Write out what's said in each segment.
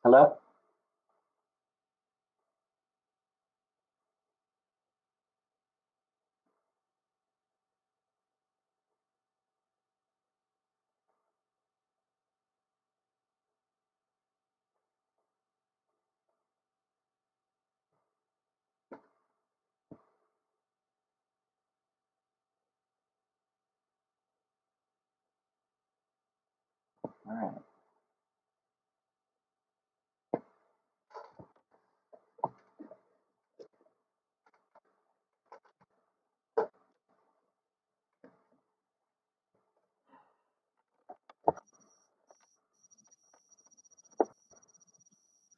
Hello? All right.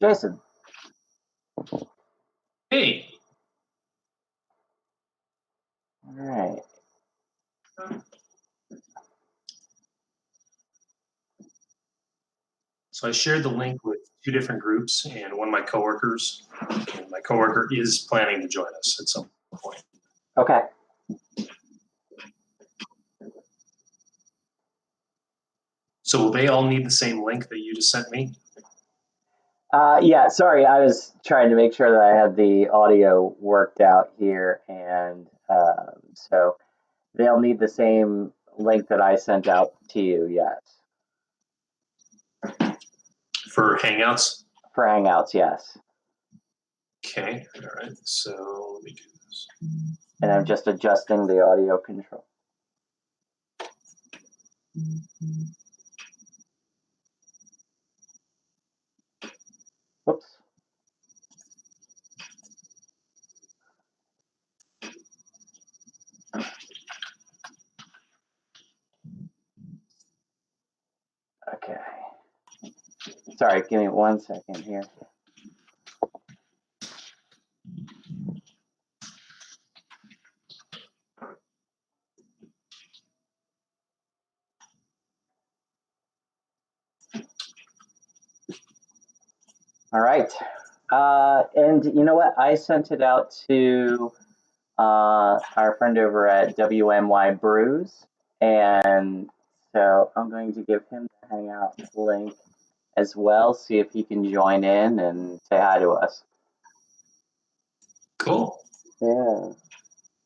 Jason. Hey. All right. So I shared the link with two different groups and one of my coworkers. And my coworker is planning to join us at some point. Okay. So will they all need the same link that you just sent me? Yeah, sorry, I was trying to make sure that I had the audio worked out here, and so they'll need the same link that I sent out to you, yes. For Hangouts? For Hangouts, yes. Okay, all right, so let me do this. And I'm just adjusting the audio control. Whoops. Okay. Sorry, give me 1 second here. All right. And you know what? I sent it out to our friend over at WMY Brews. And so I'm going to give him the Hangout link as well, see if he can join in and say hi to us. Cool. Yeah.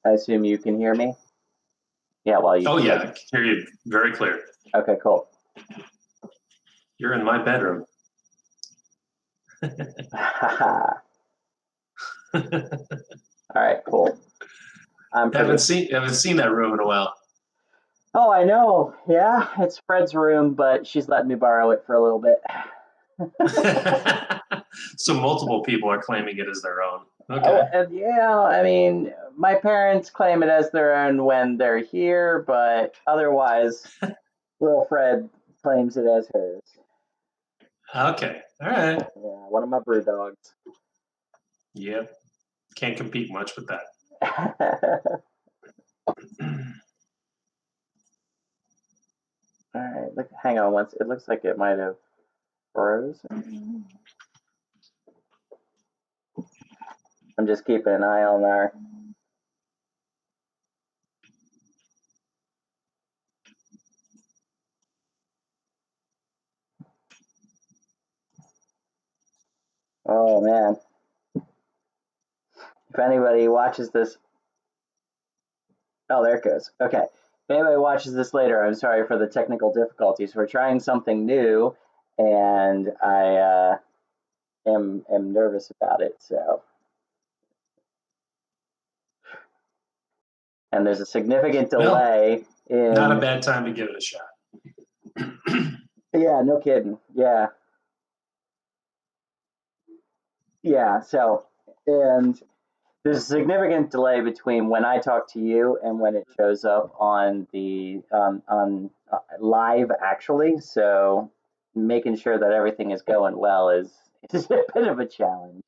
I assume you can hear me? Yeah, well, you Oh, yeah, I can hear you very clear. Okay, cool. You're in my bedroom. All right, cool. Haven't seen that room in a while. Oh, I know. Yeah, it's Fred's room, but she's letting me borrow it for a little bit. So multiple people are claiming it as their own. Okay. Oh, and yeah, I mean, my parents claim it as their own when they're here, but otherwise, little Fred claims it as hers. Okay, all right. Yeah, one of my brew dogs. Yep, can't compete much with that. All right, hang on once. It looks like it might have frozen. I'm just keeping an eye on there. Oh man. If anybody watches this, oh, there it goes. Okay. If anybody watches this later, I'm sorry for the technical difficulties. We're trying something new, and I am nervous about it. So, and there's a significant delay in. Not a bad time to give it a shot. Yeah, no kidding. Yeah. Yeah. So, and there's a significant delay between when I talk to you and when it shows up on the on live actually. So making sure that everything is going well is a bit of a challenge.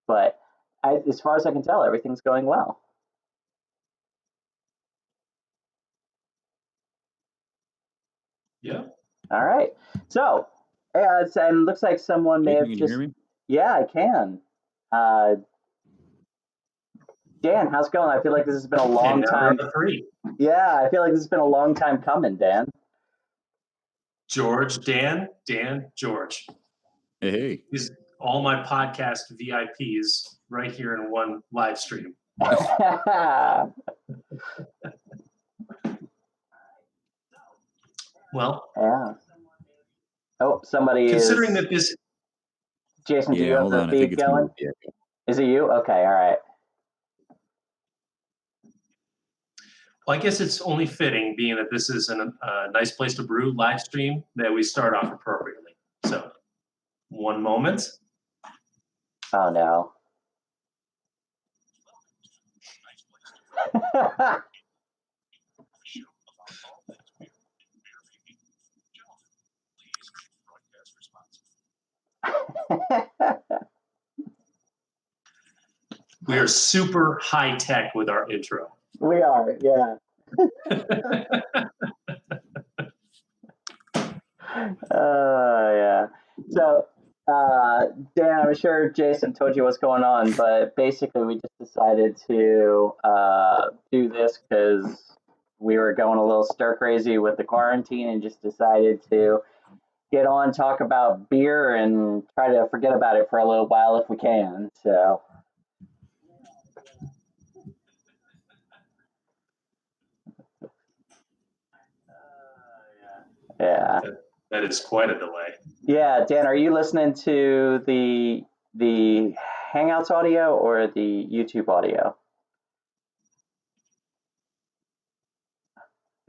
But as far as I can tell, everything's going well. Yeah. All right. So, and looks like someone may have Can just. You hear me? Yeah, I can. Dan, how's it going? I feel like this has been a long time. Yeah, I feel like this has been a long time coming, Dan. George, Dan, George. Hey. These all my podcast VIPs right here in one live stream. Well, yeah. Oh, somebody considering is. that this. Jason, do you have Hold the on. I feed think it's going? me. Is it you? Okay, all right. Well, I guess it's only fitting, being that this is a nice place to brew live stream, that we start off appropriately. So, one moment. Oh no. We are super high tech with our intro. We are, yeah. Yeah. So, Dan, I'm sure Jason told you what's going on, but basically we just decided to do this because we were going a little stir crazy with the quarantine and just decided to get on, talk about beer, and try to forget about it for a little while if we can. So. Yeah. That is quite a delay. Yeah, Dan, are you listening to the Hangouts audio or the YouTube audio?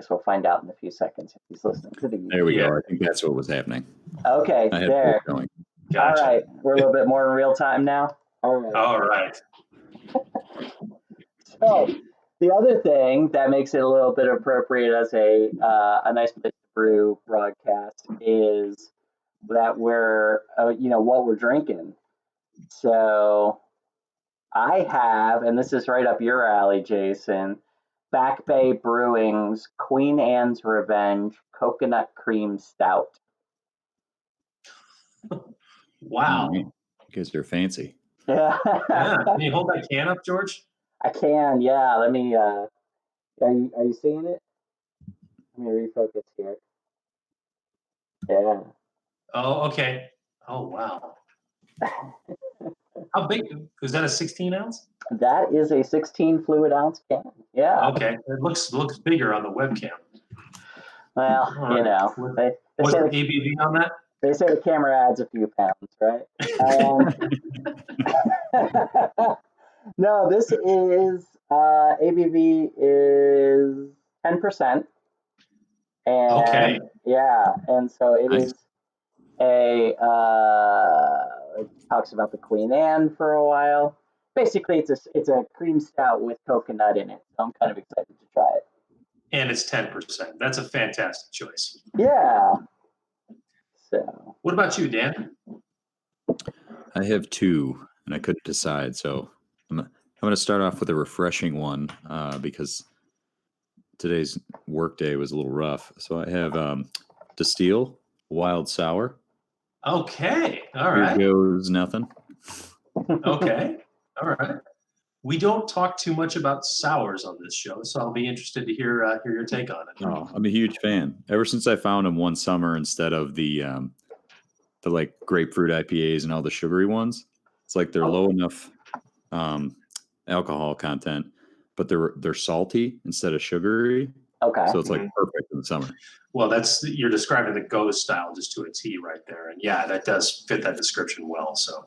Guess we'll find out in a few seconds if he's listening to the YouTube. There we go. I think that's what was happening. Okay, I had there. both going. Gotcha. All right, we're a little bit more in real time now. All right. All right. So the other thing that makes it a little bit appropriate as a nice place to brew broadcast is that we're what we're drinking. So I have, and this is right up your alley, Jason, Back Bay Brewing's Queen Anne's Revenge Coconut Cream Stout. Wow. You guys are fancy. Yeah. Yeah. Can you hold that can up, George? I can, yeah. Let me, are you seeing it? Let me refocus here. Yeah. Oh, okay. Oh, wow. How big? Is that a 16 ounce? That is a 16 fluid ounce can. Yeah. Okay. It looks bigger on the webcam. Well, Right. What's the ABV on that? They say the camera adds a few pounds, right? No, this is ABV is 10%, and Okay. yeah, and so it Nice. is it talks about the Queen Anne for a while. Basically, it's a cream stout with coconut in it, so I'm kind of excited to try it. And it's 10%. That's a fantastic choice. Yeah. So. What about you, Dan? I have two, and I couldn't decide. So I'm going to start off with a refreshing one because today's workday was a little rough. So I have Distill Wild Sour. Okay. All right. Here goes nothing. Okay. All right. We don't talk too much about sours on this show, so I'll be interested to hear your take on it. Oh, I'm a huge fan. Ever since I found them one summer instead of the like grapefruit IPAs and all the sugary ones, it's like they're low enough alcohol content, but they're salty instead of sugary. Okay. So it's like perfect in the summer. Well, you're describing the Ghost style just to a T right there, and yeah, that does fit that description well. So.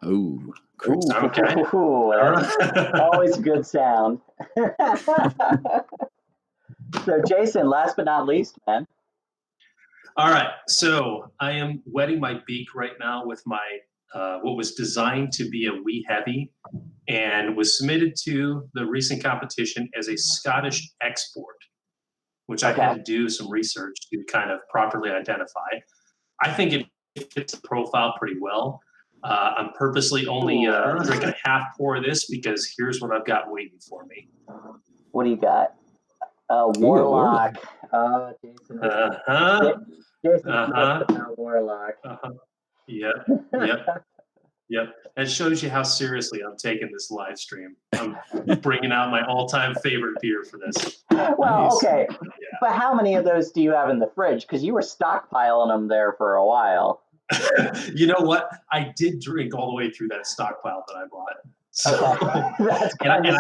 Oh. Okay. Ooh, that's always a good sound. So, Jason, last but not least, man. All right. So I am wetting my beak right now with my what was designed to be a wee heavy and was submitted to the recent competition as a Scottish export, which I had to do some research to kind of properly identify. I think it fits the profile pretty well. I'm purposely only drinking a half pour of this because here's what I've got waiting for me. What do you got? Warlock. Jason. Jason about Warlock. Yep. That shows you how seriously I'm taking this live stream. I'm bringing out my all-time favorite beer for this. Well, Nice. okay. Yeah. But how many of those do you have in the fridge? Because you were stockpiling them there for a while. You know what? I did drink all the way through that stockpile that I bought. So, That's and kind of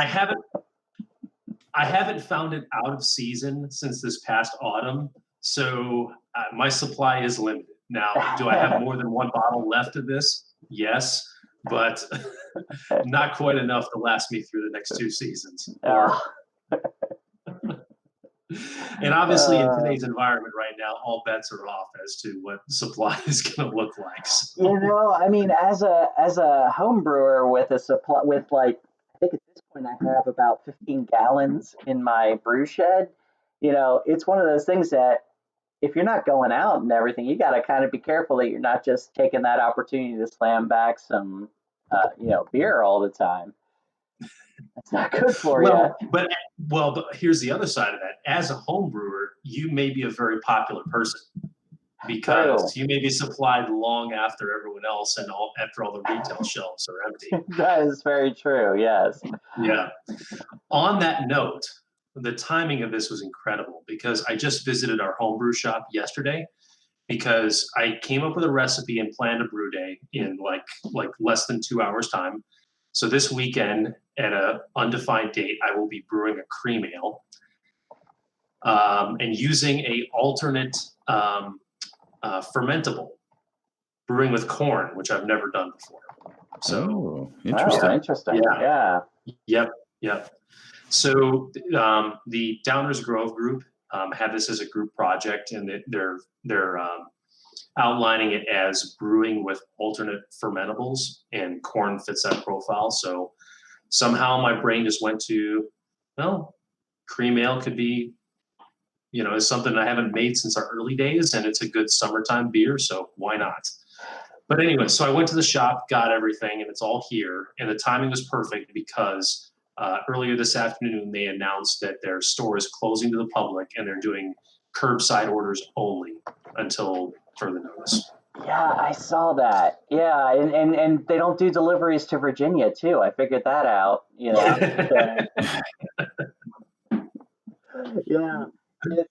I haven't found it out of season since this past autumn. So my supply is limited. Now, do I have more than one bottle left of this? Yes, but not quite enough to last me through the next 2 seasons. Or, and obviously, in today's environment right now, all bets are off as to what supply is going to look like. So. I mean, as a home brewer with a supply with like, I think at this point I have about 15 gallons in my brew shed. It's one of those things that if you're not going out and everything, you got to kind of be careful that you're not just taking that opportunity to slam back some, beer all the time. That's not good for you. But here's the other side of that. As a home brewer, you may be a very popular person because you may be supplied long after everyone else and after all the retail shelves are empty. That is very true. Yes. Yeah. On that note, the timing of this was incredible because I just visited our homebrew shop yesterday because I came up with a recipe and planned a brew day in like less than 2 hours time. So this weekend at a undefined date, I will be brewing a cream ale and using a alternate fermentable, brewing with corn, which I've never done before. So interesting. Interesting. Yeah. Yep. So the Downers Grove group had this as a group project, and they're outlining it as brewing with alternate fermentables, and corn fits that profile. So somehow my brain just went to, well, cream ale could be, is something I haven't made since our early days, and it's a good summertime beer, so why not? But anyway, so I went to the shop, got everything, and it's all here. And the timing was perfect because earlier this afternoon, they announced that their store is closing to the public and they're doing curbside orders only until further notice. Yeah, I saw that. Yeah, and they don't do deliveries to Virginia too. I figured that out. Yeah, it's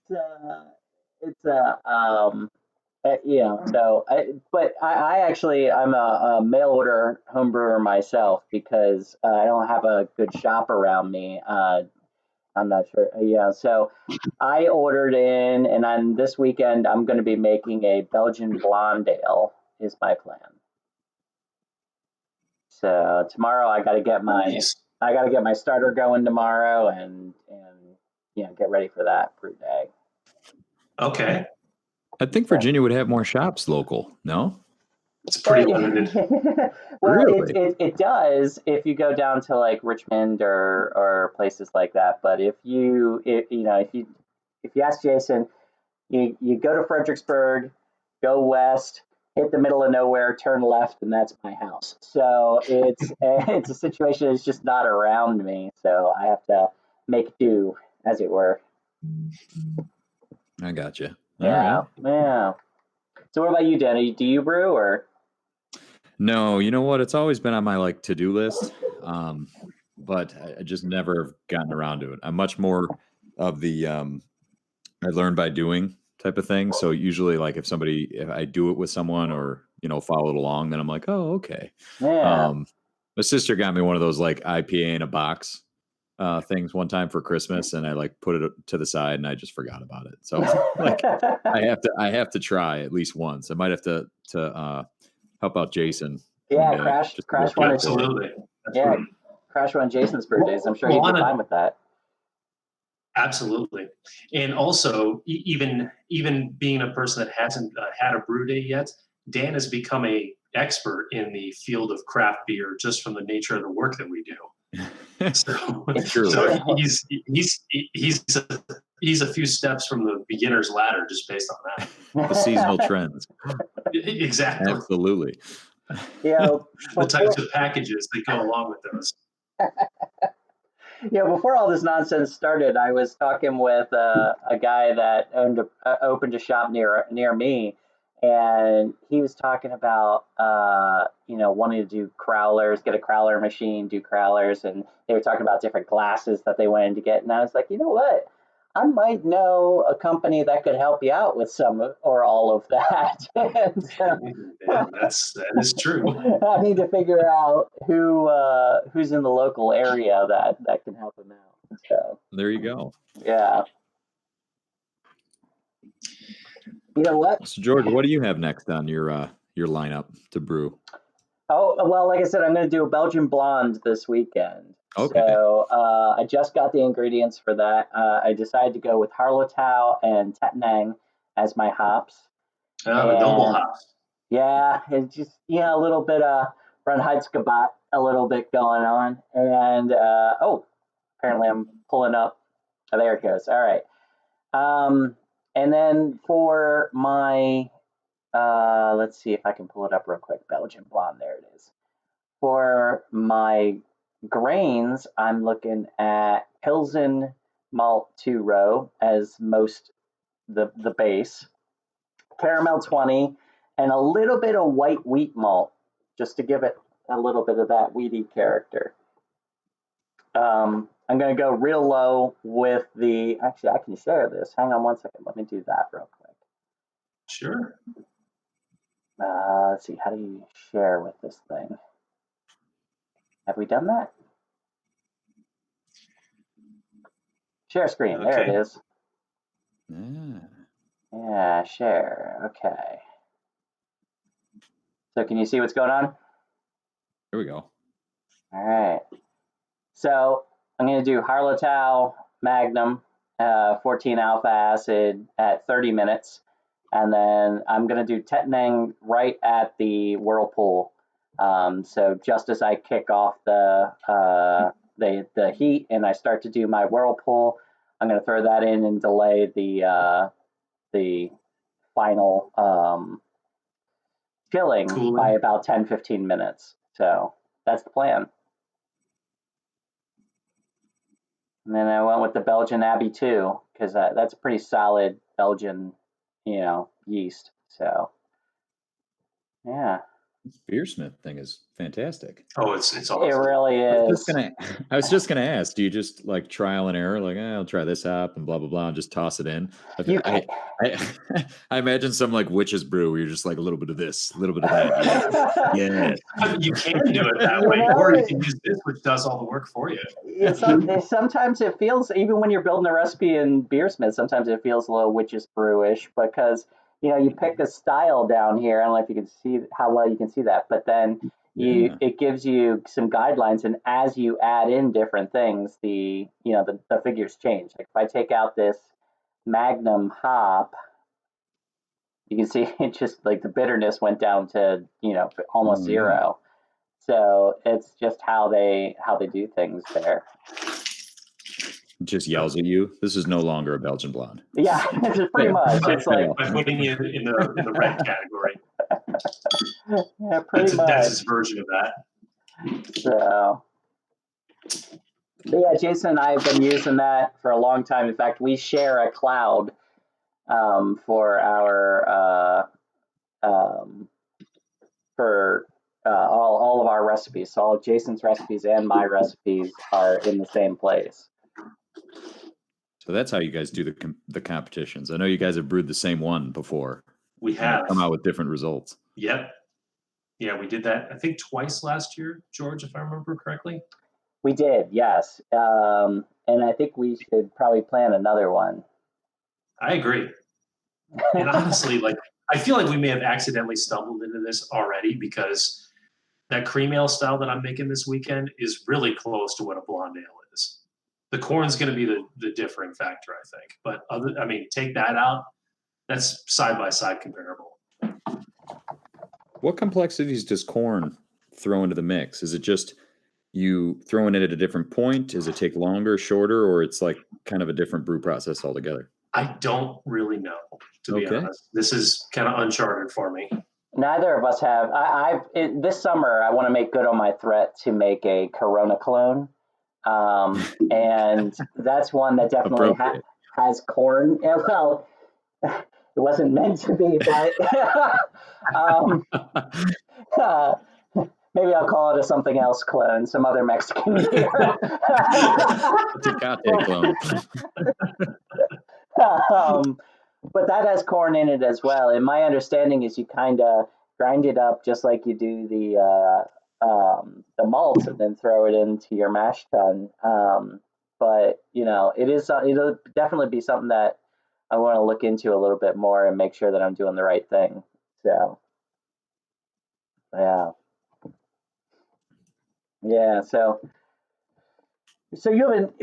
but I actually I'm a mail order home brewer myself because I don't have a good shop around me. I'm not sure. Yeah, so I ordered in, and on this weekend I'm going to be making a Belgian blonde ale. Is my plan. So tomorrow I got to get my starter going tomorrow, and get ready for that brew day. Okay. I think Virginia would have more shops local. No. It's pretty limited. Well, really? it does if you go down to like Richmond or places like that. But if you ask Jason, you go to Fredericksburg, go west, hit the middle of nowhere, turn left, and that's my house. So it's a situation that's just not around me. So I have to make do, as it were. I got you. Yeah. So what about you, Danny? Do you brew or? No, you know what? It's always been on my to-do list, but I just never have gotten around to it. I'm much more of the I learn by doing type of thing. So usually, if I do it with someone or follow it along, then I'm like, oh, okay. Yeah. My sister got me one of those IPA in a box things one time for Christmas, and I put it to the side, and I just forgot about it. So I have to try at least once. I might have to help out Jason. Yeah, one day, crash one. Absolutely. Yeah, crash one Jason's birthdays. I'm sure he'd be fine with that. Absolutely. And also, even being a person that hasn't had a brew day yet, Dan has become a expert in the field of craft beer just from the nature of the work that we do. So he's a few steps from the beginner's ladder just based on that. The seasonal trends. Exactly. Absolutely. The types of packages that go along with those. Before all this nonsense started, I was talking with a guy that opened a shop near me, and he was talking about wanting to do crowlers, get a crowler machine, do crowlers, and they were talking about different glasses that they wanted to get, and I was like, you know what? I might know a company that could help you out with some or all of that. And so That is true. I need to figure out who's in the local area that can help him out. So There you go. yeah, you know what? So George, what do you have next on your lineup to brew? Oh well, like I said, I'm going to do a Belgian blonde this weekend. Okay. So I just got the ingredients for that. I decided to go with Harlotau and Tettnang as my hops. The noble hops. Yeah, it's just a little bit of Reinheitsgebot, a little bit going on, and apparently I'm pulling up. Oh, there it goes. All right. And then for my let's see if I can pull it up real quick. Belgian blonde, there it is. For my grains, I'm looking at Pilsen malt 2 row as the base, caramel 20, and a little bit of white wheat malt just to give it a little bit of that wheaty character. I'm going to go real low with actually, I can share this. Hang on one second. Let me do that real quick. Sure. Let's see. How do you share with this thing? Have we done that? Share screen. Okay. There it is. Yeah, share. Okay. So can you see what's going on? Here we go. All right. So I'm going to do Harlotau Magnum, 14 alpha acid at 30 minutes. And then I'm going to do Tettnang right at the whirlpool. So just as I kick off the heat and I start to do my whirlpool, I'm going to throw that in and delay the final chilling by about 10-15 minutes. So that's the plan. And then I went with the Belgian Abbey too, because that's a pretty solid Belgian, yeast. So, yeah. This Beersmith thing is fantastic. Oh, it's awesome. It really is. I was just gonna ask, do you just like trial and error, like I'll try this up and blah blah blah, and just toss it in? I imagine some like witch's brew where you're just like a little bit of this, a little bit of that. Yeah. You can do it that way, or you can use this, which does all the work for you. Sometimes it feels, even when you're building a recipe in Beersmith, sometimes it feels a little witch's brewish because you pick a style down here. I don't know if you can see how well you can see that, but then it gives you some guidelines, and as you add in different things, the figures change. Like if I take out this Magnum hop, you can see it just like the bitterness went down to almost zero. So it's just how they do things there. Just yells at you. This is no longer a Belgian blonde. Yeah, it's pretty much. It's like by putting you in the red category. Yeah, pretty much. That's his version of that. So, but yeah, Jason and I have been using that for a long time. In fact, we share a cloud for our all of our recipes. So all of Jason's recipes and my recipes are in the same place. So that's how you guys do the competitions. I know you guys have brewed the same one before. We have come out with different results. Yep. Yeah, we did that, I think, twice last year, George, if I remember correctly. We did, yes. And I think we should probably plan another one. I agree. And honestly, I feel like we may have accidentally stumbled into this already because that cream ale style that I'm making this weekend is really close to what a blonde ale is. The corn's going to be the differing factor, I think. But take that out, that's side-by-side comparable. What complexities does corn throw into the mix? Is it just you throwing it at a different point? Does it take longer, shorter, or it's like kind of a different brew process altogether? I don't really know, to be honest. This is kind of uncharted for me. Neither of us have. This summer, I want to make good on my threat to make a Corona clone. And that's one that definitely has corn. Well, it wasn't meant to be, but maybe I'll call it a something else clone, some other Mexican beer. Tecate clone. But that has corn in it as well. And my understanding is you kind of grind it up just like you do the malt, and then throw it into your mash tun. But it'll definitely be something that I want to look into a little bit more and make sure that I'm doing the right thing. So yeah, yeah. So you haven't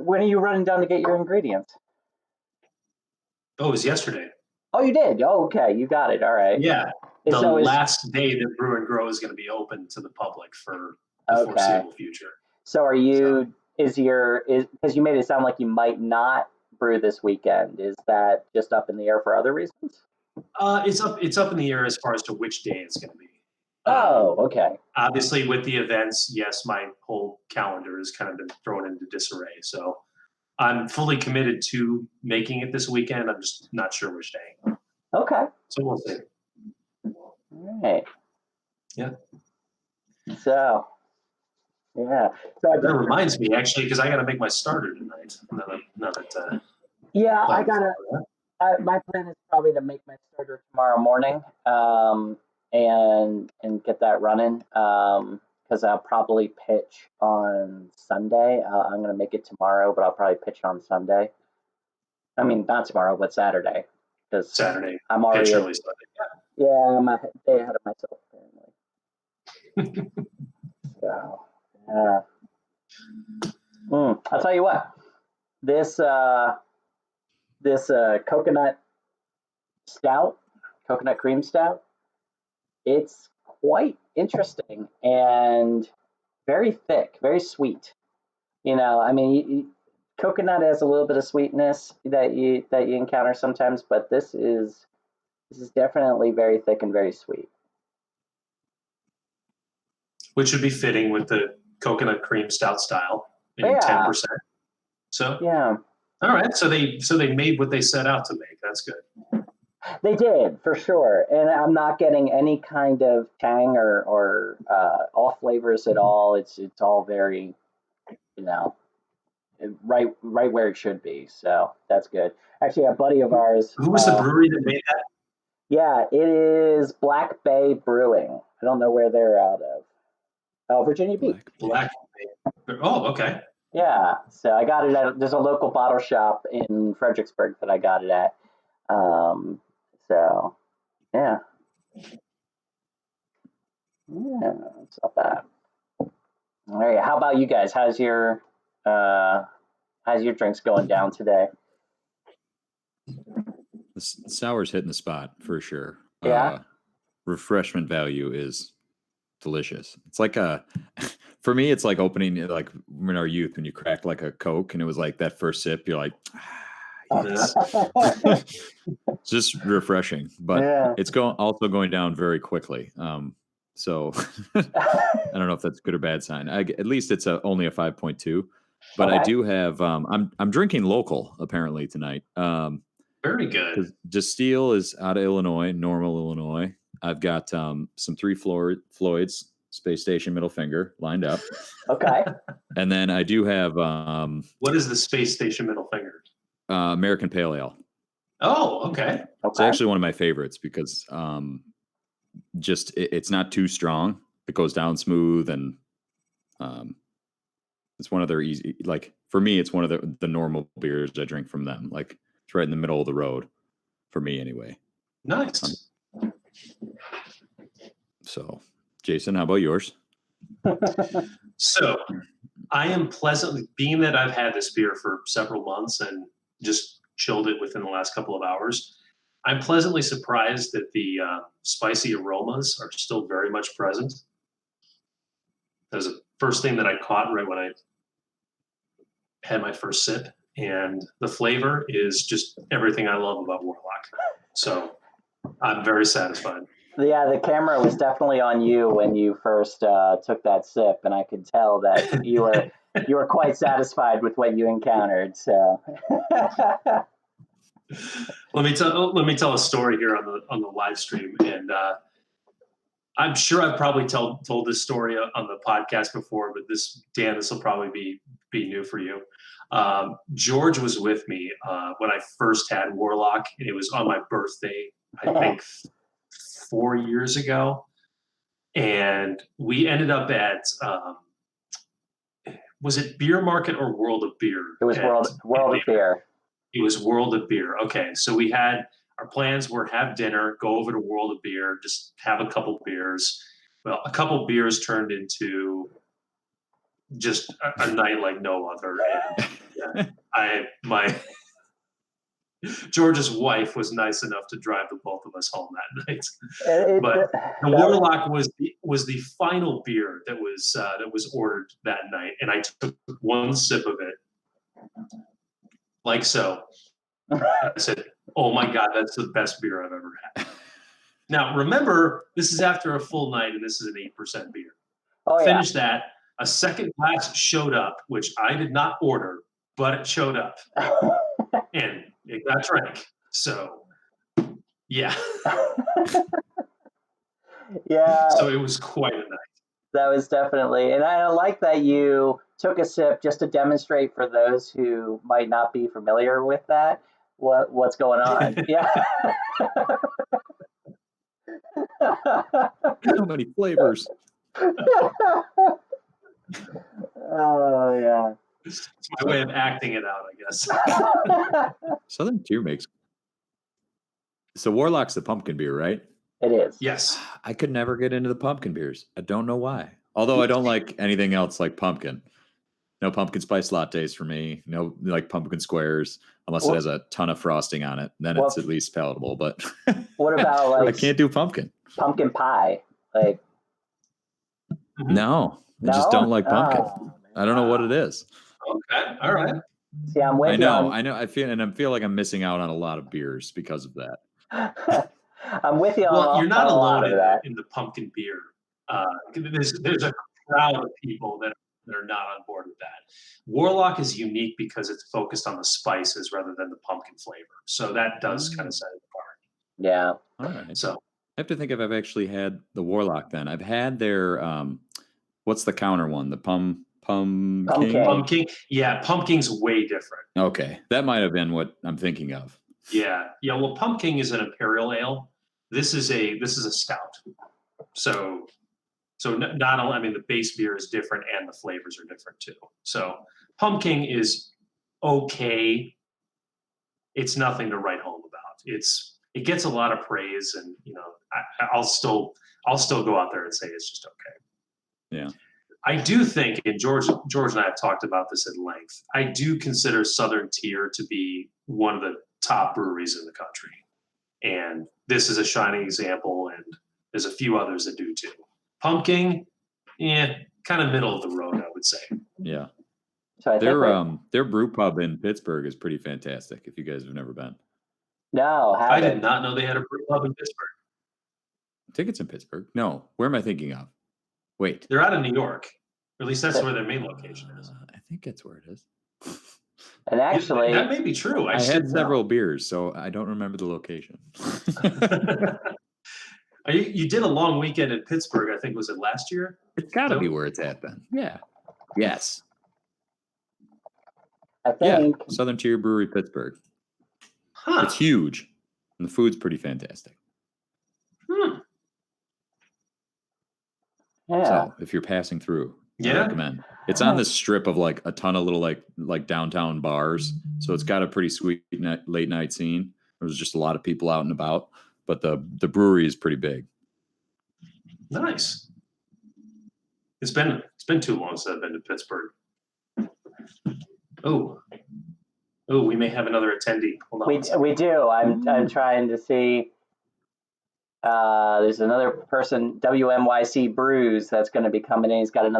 when are you running down to get your ingredients? Oh, it was yesterday. Oh, you did. Oh, okay, you got it. All right. Yeah. The So last day that Brew and Grow is going to be open to the public for the okay. foreseeable future. So are you? Is because you made it sound like you might not brew this weekend? Is that just up in the air for other reasons? It's up in the air as far as to which day it's going to be. Oh, okay. Obviously, with the events, yes, my whole calendar has kind of been thrown into disarray. So I'm fully committed to making it this weekend. I'm just not sure which day. Okay. So we'll see. All right. Yeah. So, yeah. So That reminds me, actually, because I got to make my starter tonight. Yeah, my plan is probably to make my starter tomorrow morning, and get that running. Because I'll probably pitch on Sunday. I'm gonna make it tomorrow, but I'll probably pitch on Sunday. I mean, not tomorrow, but Saturday. Because Saturday. I'm already. Pitch early Sunday. Yeah, I'm a day ahead of myself, apparently. So, yeah. I'll tell you what. This coconut stout, coconut cream stout, it's quite interesting and very thick, very sweet. I mean, coconut has a little bit of sweetness that you encounter sometimes, but this is definitely very thick and very sweet. Which would be fitting with the coconut cream stout style, maybe Yeah. 10%. So Yeah, all right, so they made what they set out to make. That's good. they did for sure, and I'm not getting any kind of tang or off flavors at all. It's all very, right where it should be. So that's good. Actually, a buddy of ours. Who was the brewery that made that? Yeah, it is Black Bay Brewing. I don't know where they're out of. Oh, Virginia Beach. Black Bay. Oh, okay. Yeah, so I got it there's a local bottle shop in Fredericksburg that I got it at. So, yeah. Yeah, it's not bad. All right, how about you guys? How's your drinks going down today? The sour's hitting the spot for sure. Yeah. Refreshment value is delicious. It's like for me, it's like opening like in our youth when you cracked like a Coke and it was like that first sip, you're like, yes. It's just refreshing, but Yeah. it's also going down very quickly. So I don't know if that's a good or bad sign. At least it's only a 5.2, but Okay. I do have I'm drinking local apparently tonight. Very good. Distill is out of Illinois, Normal, Illinois. I've got some Three Floyds Space Station Middle Finger lined up. Okay. And then I do have what is the Space Station Middle Finger? American Pale Ale. Oh, okay. It's actually one of my favorites because it's not too strong. It goes down smooth, and it's one of their easy. Like for me, it's one of the normal beers I drink from them. Like it's right in the middle of the road for me, anyway. Nice. So, Jason, how about yours? So, I am pleasantly, being that I've had this beer for several months and just chilled it within the last couple of hours, I'm pleasantly surprised that the spicy aromas are still very much present. That was the first thing that I caught right when I had my first sip, and the flavor is just everything I love about Warlock. So I'm very satisfied. Yeah, the camera was definitely on you when you first took that sip, and I could tell that you were quite satisfied with what you encountered. So, let me tell a story here on the live stream, and I'm sure I've probably told this story on the podcast before, but this will probably be new for you. George was with me when I first had Warlock, and it was on my birthday, I think 4 years ago. And we ended up at, was it Beer Market or World of Beer? It was World of Beer. It was World of Beer. Okay, so we had, our plans were have dinner, go over to World of Beer, just have a couple beers. Well, a couple beers turned into just a night like no other. And yeah, George's wife was nice enough to drive the both of us home that night. But the Warlock was the final beer that was ordered that night, and I took one sip of it, like so. I said, "Oh my God, that's the best beer I've ever had." Now, remember, this is after a full night, and this is an 8% beer. Oh, yeah. Finished that. A second glass showed up, which I did not order, but it showed up, and it got drank. So, yeah. Yeah. So it was quite a night. That was definitely, and I like that you took a sip just to demonstrate for those who might not be familiar with that what's going on. Yeah. So many flavors. Oh yeah. It's my way of acting it out, I guess. Southern Tier makes. So Warlock's the pumpkin beer, right? It is. Yes. I could never get into the pumpkin beers. I don't know why. Although I don't like anything else like pumpkin. No pumpkin spice lattes for me. No like pumpkin squares, unless it has a ton of frosting on it. Then it's at least palatable. But what about like I can't do pumpkin. Pumpkin pie? Like no, I just don't like pumpkin. I don't know what it is. Okay, all right. See, I'm with you. I know. I feel like I'm missing out on a lot of beers because of that. I'm with you. Well, you're not alone in the pumpkin beer. There's a crowd of people that are not on board with that. Warlock is unique because it's focused on the spices rather than the pumpkin flavor. So that does kind of set it apart. Yeah. All right. So I have to think if I've actually had the Warlock then. I've had their what's the counter one? The Pumpkin. Yeah, pumpkin's way different. Okay. That might have been what I'm thinking of. Yeah. Well, pumpkin is an imperial ale. This is a stout. So not only, I mean, the base beer is different and the flavors are different too. So pumpkin is okay. It's nothing to write home about. It gets a lot of praise, and I'll still go out there and say it's just okay. Yeah. I do think, and George and I have talked about this at length, I do consider Southern Tier to be one of the top breweries in the country. And this is a shining example, and there's a few others that do too. Pumpkin, kind of middle of the road, I would say. Yeah. So their brew pub in Pittsburgh is pretty fantastic. If you guys have never been. No, I did not know they had a brew pub in Pittsburgh. I think it's in Pittsburgh. No, where am I thinking of? Wait. They're out of New York. Or at least that's where their main location is. I think that's where it is. And actually, that may be true. I had several beers, so I don't remember the location. You did a long weekend in Pittsburgh, I think. Was it last year? It's got to be where it's at then. Yeah. Yes. I think. Yeah. Southern Tier Brewery, Pittsburgh. Huh. It's huge. And the food's pretty fantastic. Yeah. So if you're passing through, I recommend. It's on this strip of like a ton of little like downtown bars. So it's got a pretty sweet late night scene. There's just a lot of people out and about, but the brewery is pretty big. Nice. It's been too long since I've been to Pittsburgh. Oh, we may have another attendee. Hold on. We do. I'm trying to see. There's another person, WMYC Brews, that's going to be coming in. He's got a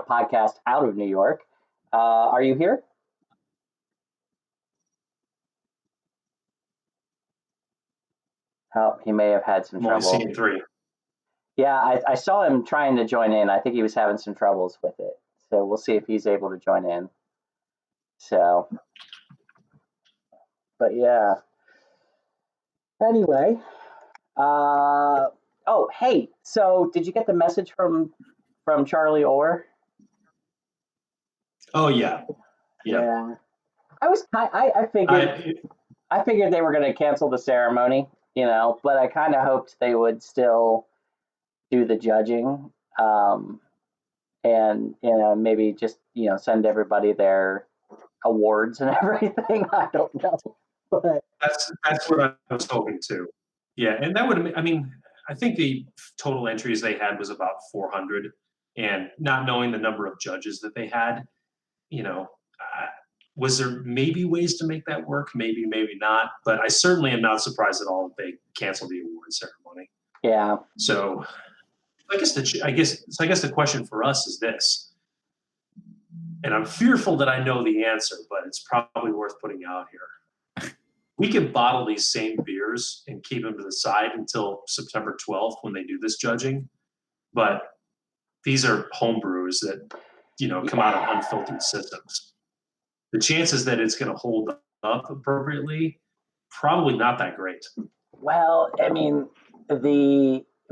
podcast out of New York. Are you here? Oh, he may have had some trouble. I'm only seeing 3. Yeah, I saw him trying to join in. I think he was having some troubles with it. So we'll see if he's able to join in. So, but yeah. Anyway. Hey, so did you get the message from Charlie Orr? Oh, yeah. I figured they were going to cancel the ceremony, but I kind of hoped they would still do the judging, and maybe just send everybody their awards and everything. I don't know, but That's what I was hoping too. Yeah, and that would, I mean, I think the total entries they had was about 400, and not knowing the number of judges that they had, was there maybe ways to make that work? Maybe, maybe not. But I certainly am not surprised at all that they canceled the award ceremony. yeah. So I guess the question for us is this, and I'm fearful that I know the answer, but it's probably worth putting out here. We can bottle these same beers and keep them to the side until September 12th when they do this judging, but these are home brews that come out of unfiltered systems. The chances that it's going to hold up appropriately, probably not that great. Well, I mean,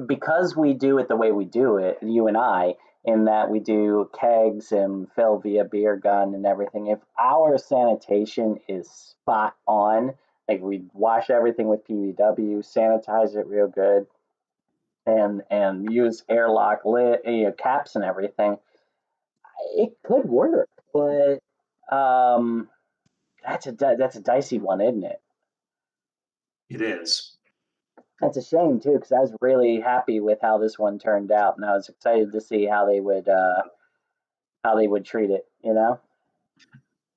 because we do it the way we do it, you and I, in that we do kegs and fill via beer gun and everything. If our sanitation is spot on, like we wash everything with PVW, sanitize it real good, and use airlock lid, caps and everything, it could work. But that's a dicey one, isn't it? It is. That's a shame too, because I was really happy with how this one turned out, and I was excited to see how they would treat it.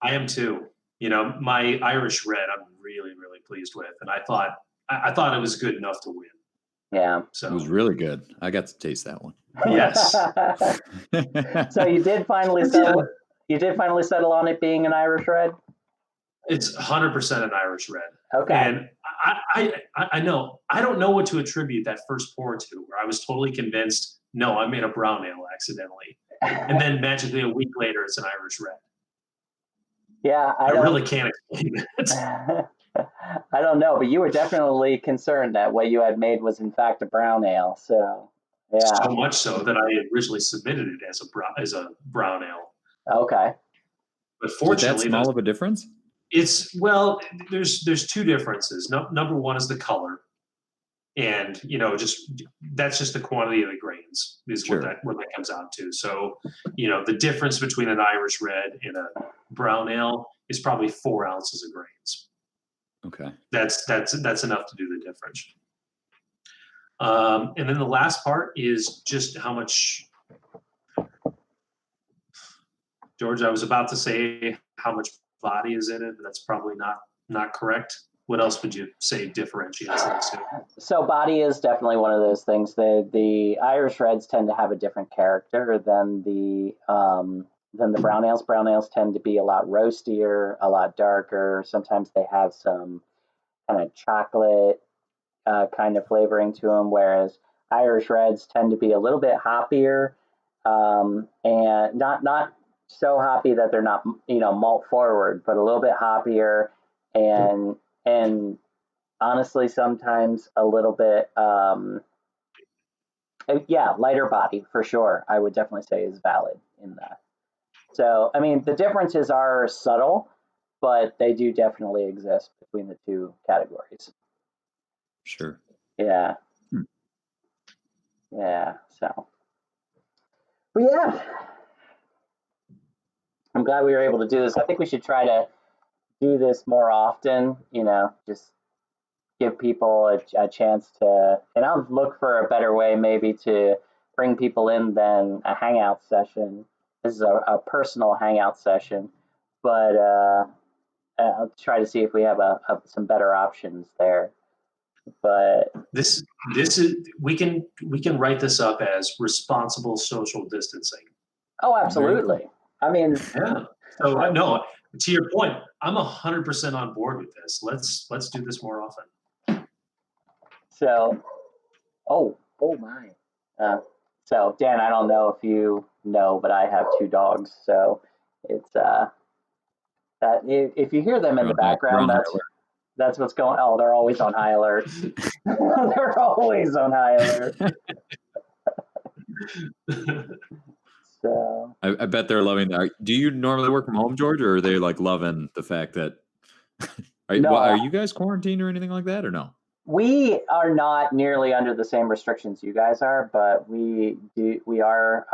I am too. My Irish Red, I'm really, really pleased with, and I thought it was good enough to win. Yeah. So it was really good. I got to taste that one. Yes. So you did finally settle. You did finally settle on it being an Irish Red. It's 100% an Irish Red. Okay. And I know I don't know what to attribute that first pour to, where I was totally convinced, no, I made a brown ale accidentally, and then magically a week later it's an Irish Red. Yeah, I really can't explain it. I don't know, but you were definitely concerned that what you had made was in fact a brown ale. So yeah. So much so that I originally submitted it as a brown ale. Okay. But fortunately, so that's small of a difference. There's two differences. Number one is the color, and that's just the quantity of the grains is Sure. what that comes out to. So the difference between an Irish Red and a brown ale is probably 4 ounces of grains. Okay, that's enough to do the difference. And then the last part is just how much. George, I was about to say how much body is in it, but that's probably not correct. What else would you say differentiates those two? So body is definitely one of those things. The Irish Reds tend to have a different character than the brown ales. Brown ales tend to be a lot roastier, a lot darker. Sometimes they have some kind of chocolate kind of flavoring to them, whereas Irish Reds tend to be a little bit hoppier, and not so hoppy that they're not malt forward, but a little bit hoppier, and honestly sometimes a little bit lighter body for sure. I would definitely say is valid in that. So I mean the differences are subtle, but they do definitely exist between the two categories. Sure. Yeah. Yeah. So, but yeah, I'm glad we were able to do this. I think we should try to do this more often. Just give people a chance to, and I'll look for a better way maybe to bring people in than a hangout session. This is a personal hangout session, but I'll try to see if we have some better options there. But this is we can write this up as responsible social distancing. Oh, absolutely. I mean, yeah. So no, to your point, I'm 100% on board with this. Let's do this more often. So, oh my. So Dan, I don't know if you know, but I have 2 dogs. So it's that if you hear them in the background, that's what's going. Oh, they're always on high alert. They're always on high alert. So I bet they're loving that. Do you normally work from home, George, or are they like loving the fact that no, are you guys quarantined or anything like that, or no? we are not nearly under the same restrictions you guys are, but we are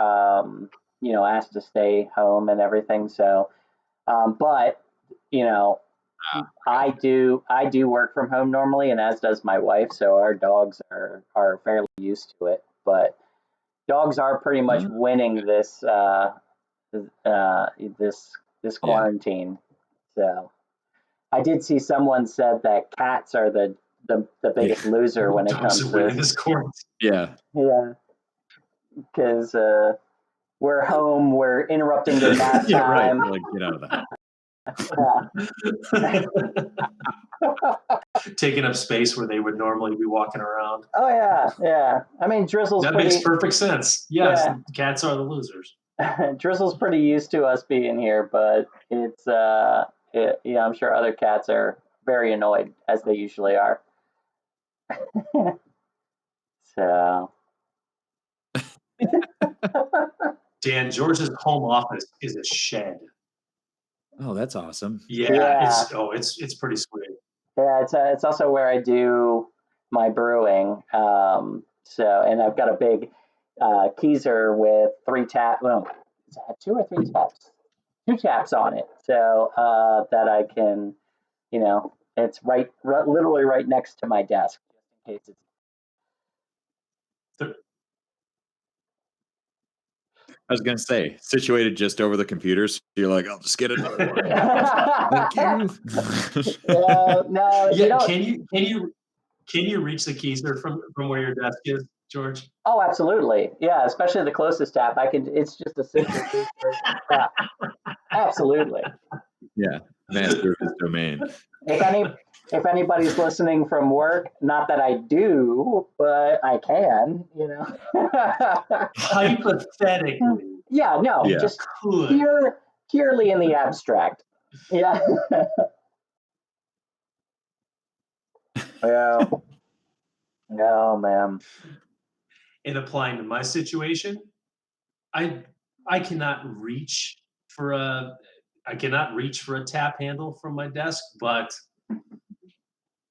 asked to stay home and everything. So, but you know, I do work from home normally, and as does my wife. So our dogs are fairly used to it. But dogs are pretty much Uh, winning uh, this this yeah. quarantine. So I did see someone said that cats are the biggest Yeah. loser when it Dogs comes are to winning this. this quarantine. Yeah. Yeah, because we're home, we're interrupting their nap Yeah, right. time. They're like, get out of the house. Taking up space where they would normally be walking around. Oh yeah, yeah. I mean, Drizzle's That makes pretty. perfect sense. Yes, Yeah, cats are the losers. Drizzle's pretty used to us being here, but I'm sure other cats are very annoyed as they usually are. So Dan, George's home office is a shed. Oh, that's awesome. Yeah, yeah, it's pretty sweet. yeah. It's also where I do my brewing. And I've got a big keezer with three tap. Well, does it have two or three taps? Two taps on it, so that I can, it's literally right next to my desk, just in case it's. I was gonna say, situated just over the computers. So you're like, I'll just get another one. Thank you. No, you Yeah, don't. can you reach the keys there from where your desk is, George? Oh, absolutely. Yeah, especially the closest tap. I can. It's just a simple tap. Absolutely. Yeah, master of his domain. If any, if anybody's listening from work, not that I do, but I can. Hypothetically, Yeah. No. Yeah. Just could. purely in the abstract. Yeah. Yeah. No, man. In applying to my situation, I I cannot reach for a I cannot reach for a tap handle from my desk, but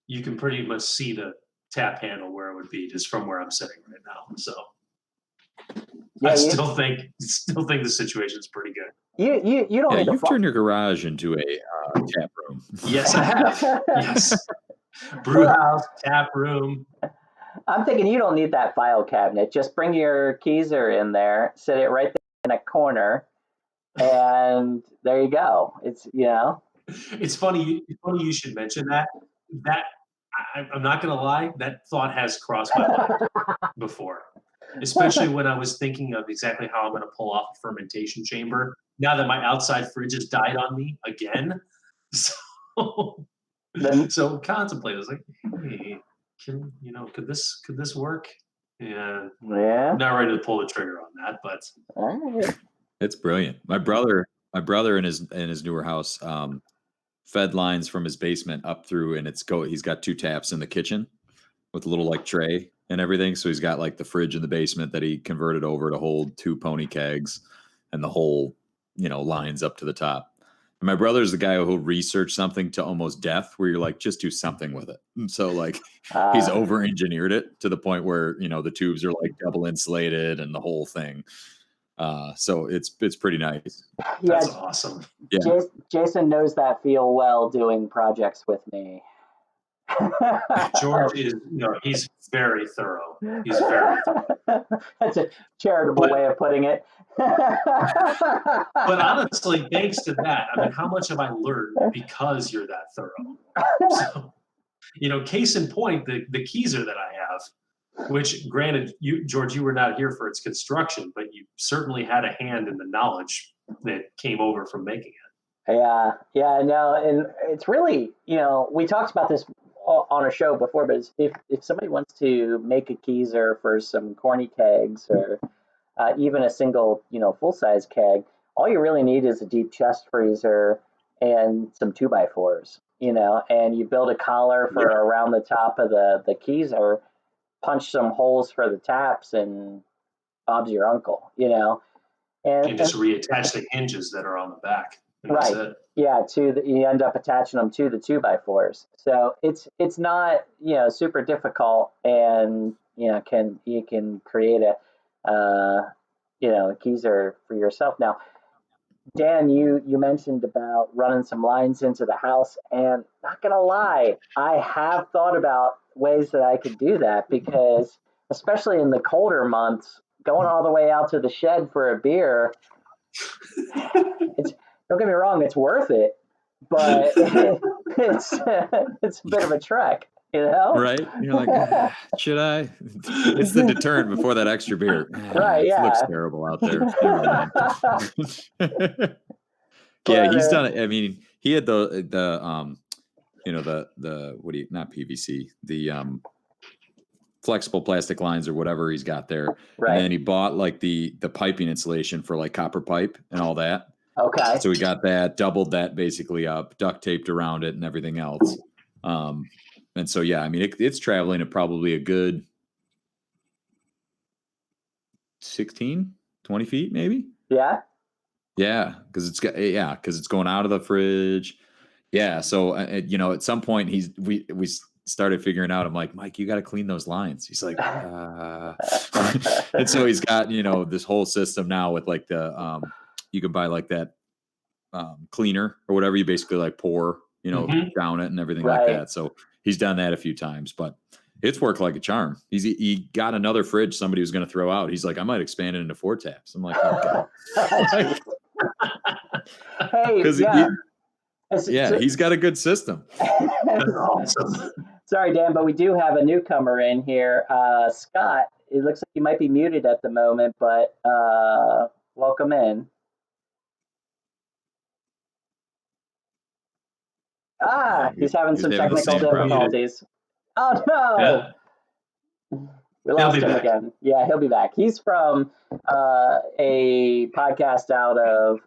you can pretty much see the tap handle where it would be just from where I'm sitting right now. So Yeah. I still think the situation's pretty good. You don't Yeah, need to. you've turned your garage into a tap room. Yes, I have. Yes, brew house, tap room. I'm thinking you don't need that file cabinet. Just bring your keezer in there, sit it right there in a corner, and there you go. It's funny. It's funny you should mention that. That I'm not gonna lie. That thought has crossed my mind before, especially when I was thinking of exactly how I'm gonna pull off a fermentation chamber. Now that my outside fridge has died on me again, so Then so contemplate. I was like, hey, could this work? Yeah, yeah. not ready to pull the trigger on that, but All right. It's brilliant. My brother in his newer house fed lines from his basement up through, and he's got two taps in the kitchen with a little like tray and everything. So he's got like the fridge in the basement that he converted over to hold two pony kegs, and the whole lines up to the top. And my brother's the guy who'll research something to almost death, where you're like, just do something with it. And so like he's over engineered it to the point where the tubes are like double insulated and the whole thing. So it's pretty nice. Yeah. that's awesome. Yeah. Jason knows that feel well doing projects with me. George is, he's very thorough. He's very thorough. That's a charitable But way of putting it. but honestly, thanks to that, I mean, how much have I learned because you're that thorough? So, case in point, the keezer that I have, which granted, George, you were not here for its construction, but you certainly had a hand in the knowledge that came over from making it. Yeah, no, and it's really, we talked about this on a show before, but if somebody wants to make a keezer for some corny kegs or even a single, full size keg, all you really need is a deep chest freezer and some 2x4s, and you build a collar for around the top of the keezer, punch some holes for the taps, and Bob's your uncle, And just reattach the hinges that are on the back. And right. That's it. Yeah, you end up attaching them to the 2x4s. So it's not super difficult, and you can create a keezer for yourself. Now, Dan, you mentioned about running some lines into the house, and not gonna lie, I have thought about ways that I could do that, because especially in the colder months, going all the way out to the shed for a beer, it's, don't get me wrong, it's worth it, but it's a bit of a trek, Right? You're like, should I? It's the deterrent before that extra beer. Right, It yeah. looks terrible out there. Never mind. Yeah, But, he's done it. I mean, he had the not PVC, the flexible plastic lines or whatever he's got there. right. And then he bought like the piping insulation for like copper pipe and all that. Okay. So we got that, doubled that basically up, duct taped around it and everything else. And so, yeah, I mean, it's traveling at probably a good 16, 20 feet, maybe. Yeah. Yeah. Cause it's going out of the fridge. Yeah. So, at some point we started figuring out, I'm like, Mike, you got to clean those lines. He's like, and so he's got, this whole system now with like the, you can buy like that cleaner or whatever. You basically like pour, down it and everything Right. like that. So he's done that a few times, but it's worked like a charm. He got another fridge somebody was going to throw out. He's like, I might expand it into 4 taps. I'm like, okay. Hey, he's got a good system. That's awesome. Sorry, Dan, but we do have a newcomer in here. Scott, it looks like you might be muted at the moment, but welcome in. He's having some technical difficulties. Oh, no! Yeah. We lost him again. Yeah, he'll be back. He's from a podcast out of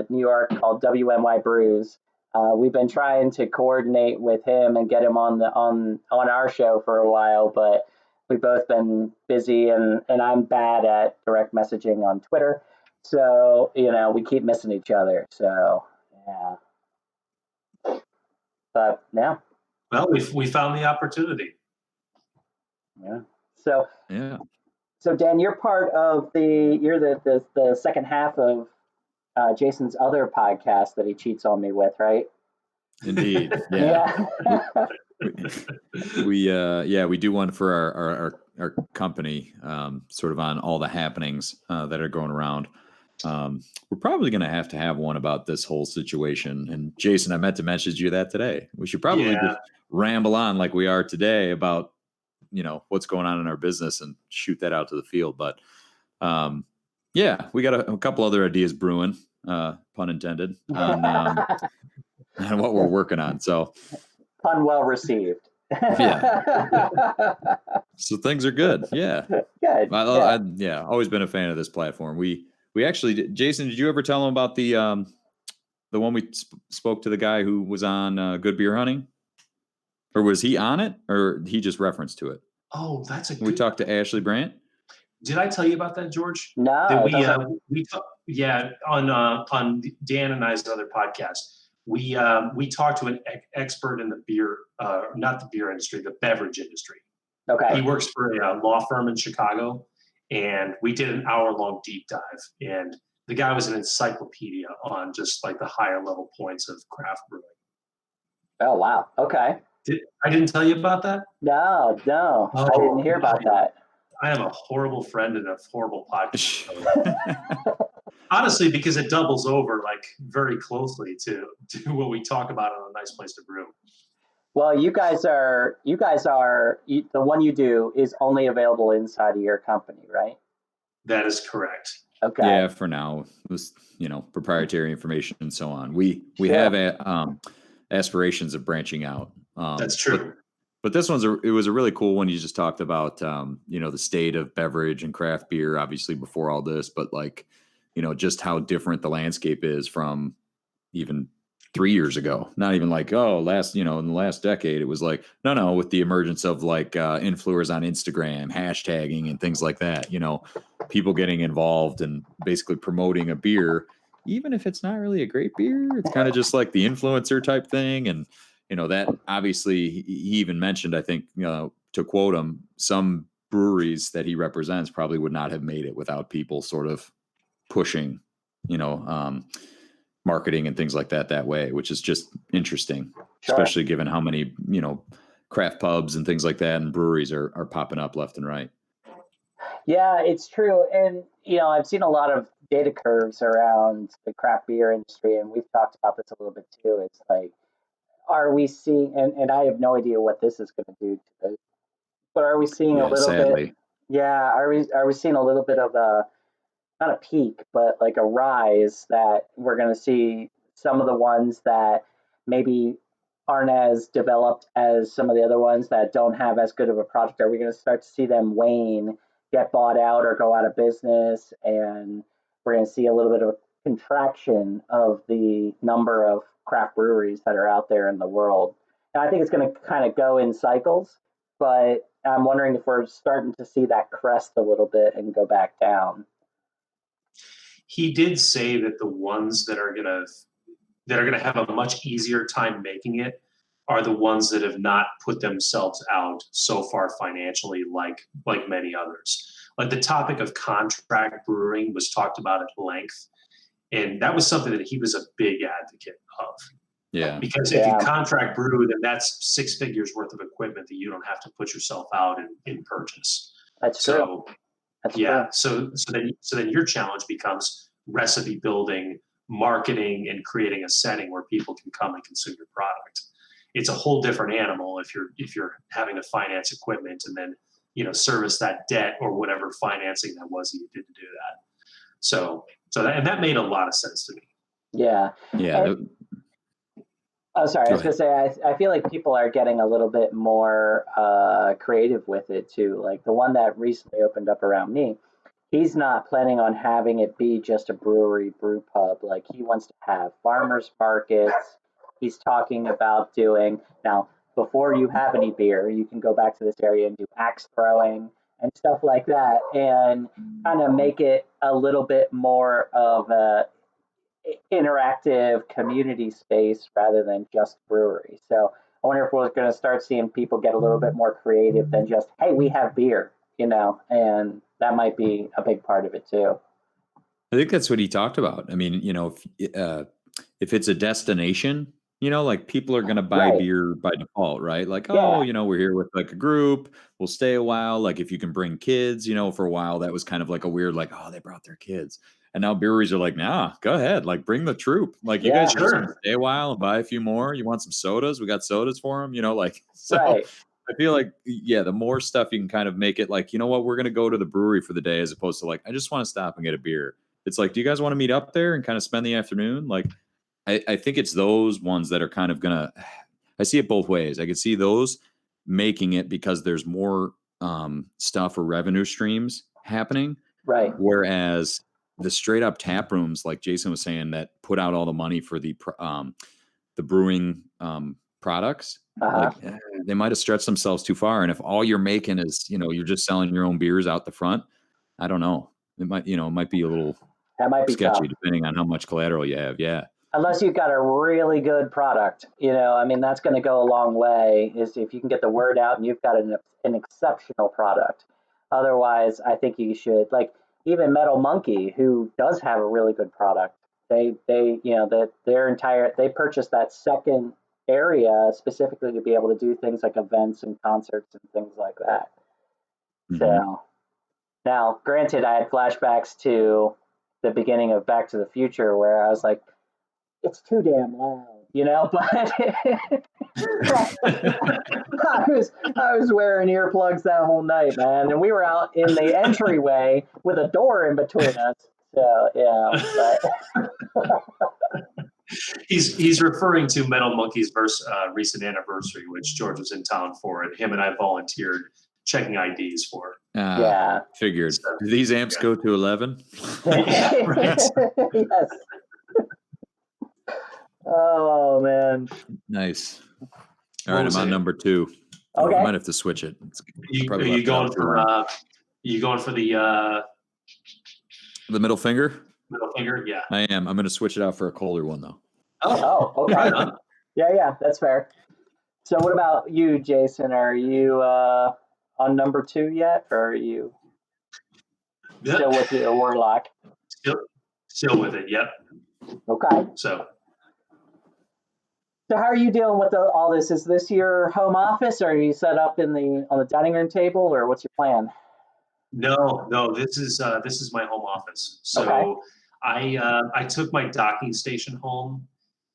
New York called WMY Brews. We've been trying to coordinate with him and get him on our show for a while, but we've both been busy, and I'm bad at direct messaging on Twitter. So, we keep missing each other. So, yeah. But yeah. Well, we found the opportunity. Yeah. So yeah. So Dan, you're part of the second half of Jason's other podcast that he cheats on me with, right? Indeed. Yeah. We do one for our company, sort of on all the happenings that are going around. We're probably going to have one about this whole situation. And Jason, I meant to message you that today. We should probably just ramble on like we are today about, what's going on in our business and shoot that out to the field. But, we got a couple other ideas brewing, pun intended, on what we're working on. So pun well received. Yeah. So things are good. Yeah. Good. Always been a fan of this platform. We actually, Jason, did you ever tell him about the one we spoke to the guy who was on Good Beer Hunting? Or was he on it, or he just referenced to it? Oh, that's a good. We talked to Ashley Brandt. Did I tell you about that, George? No. That on Dan and I's other podcast, we talked to an expert in the beer, not the beer industry, the beverage industry. Okay. He works for a law firm in Chicago, and we did an hour-long deep dive. And the guy was an encyclopedia on just like the higher level points of craft brewing. Oh wow. Okay. I didn't tell you about that? No. I didn't hear about that. I am a horrible friend and a horrible podcast. Honestly, because it doubles over like very closely to what we talk about on A Nice Place to Brew. Well, you guys are the one you do is only available inside of your company, right? That is correct. Okay. Yeah, for now, it was proprietary information and so on. We have aspirations of branching out. That's true. But this it was a really cool one. You just talked about, the state of beverage and craft beer, obviously before all this, but like, just how different the landscape is from even 3 years ago. Not even like, in the last decade, it was like, no, with the emergence of like influencers on Instagram, hashtagging and things like that, people getting involved and basically promoting a beer, even if it's not really a great beer. It's kind of just like the influencer type thing. And, that obviously he even mentioned, I think, to quote him, some breweries that he represents probably would not have made it without people sort of pushing, marketing and things like that way, which is just interesting, especially given how many, craft pubs and things like that and breweries are popping up left and right. Yeah, it's true. And, I've seen a lot of data curves around the craft beer industry, and we've talked about this a little bit too. It's like, are we seeing, and I have no idea what this is going to do to this, but are we seeing a Yeah, little sadly. bit? Yeah, are we seeing a little bit of a, not a peak, but like a rise that we're going to see some of the ones that maybe aren't as developed as some of the other ones that don't have as good of a product? Are we going to start to see them wane, get bought out, or go out of business? And we're going to see a little bit of a contraction of the number of craft breweries that are out there in the world. And I think it's going to kind of go in cycles, but I'm wondering if we're starting to see that crest a little bit and go back down. He did say that the ones that are gonna have a much easier time making it are the ones that have not put themselves out so far financially, like many others. Like the topic of contract brewing was talked about at length, and that was something that he was a big advocate of. Yeah. Because if you contract brew, then that's 6 figures worth of equipment that you don't have to put yourself out in purchase. That's true. That's yeah. true. So then your challenge becomes recipe building, marketing, and creating a setting where people can come and consume your product. It's a whole different animal if you're having to finance equipment and then service that debt or whatever financing that was that you did to do that. So that made a lot of sense to me. Yeah. Yeah. Oh, sorry. I was Go going to say, I feel like people are getting a little bit more creative with it too. Like the one that recently opened up around me, he's not planning on having it be just a brewery brew pub. Like he wants to have farmers markets. He's talking about doing, now, before you have any beer, you can go back to this area and do axe throwing and stuff like that and kind of make it a little bit more of a interactive community space rather than just brewery. So I wonder if we're going to start seeing people get a little bit more creative than just, hey, we have beer, and that might be a big part of it too. I think that's what he talked about. I mean, if it's a destination, like people are going to buy Right. beer by default, right? Like, Yeah. we're here with like a group, we'll stay a while. Like if you can bring kids, for a while, that was kind of like a weird, like, oh, they brought their kids. And now breweries are like, nah, go ahead. Like bring the troop. Like you guys are just going to stay a while and buy a few more. You want some sodas? We got sodas for them, so. Right. I feel like, the more stuff you can kind of make it like, you know what, we're going to go to the brewery for the day as opposed to like, I just want to stop and get a beer. It's like, do you guys want to meet up there and kind of spend the afternoon? Like, I think it's those ones that are kind of going to, I see it both ways. I could see those making it because there's more stuff or revenue streams happening. Right. Whereas the straight up tap rooms, like Jason was saying, that put out all the money for the brewing products, like they might have stretched themselves too far. And if all you're making is, you're just selling your own beers out the front, I don't know. It might be a little that might be sketchy tough. depending on how much collateral you have. Yeah. Unless you've got a really good product, I mean, that's going to go a long way is if you can get the word out and you've got an exceptional product. Otherwise, I think you should, like even Metal Monkey, who does have a really good product. They they purchased that second area specifically to be able to do things like events and concerts and things like that. Mm-hmm. So now, granted, I had flashbacks to the beginning of Back to the Future where I was like, it's too damn loud, but I was wearing earplugs that whole night, man, and we were out in the entryway with a door in between us. So but he's referring to Metal Monkey's recent anniversary, which George was in town for, and him and I volunteered checking IDs for. Yeah, figured. So, do these amps go to 11? Right. Yes. Oh man. Nice. All right, I'm on number 2. Okay. I might have to switch it. Are you going for the The middle finger? Middle finger, yeah. I am. I'm going to switch it out for a colder one, though. Oh, okay. Right on. Yeah, that's fair. So what about you, Jason? Are you on number 2 yet, or are you still with your warlock? Still with it, yep. Okay. So how are you dealing with all this? Is this your home office, or are you set up on the dining room table, or what's your plan? no, this is my home office. So Okay. I took my docking station home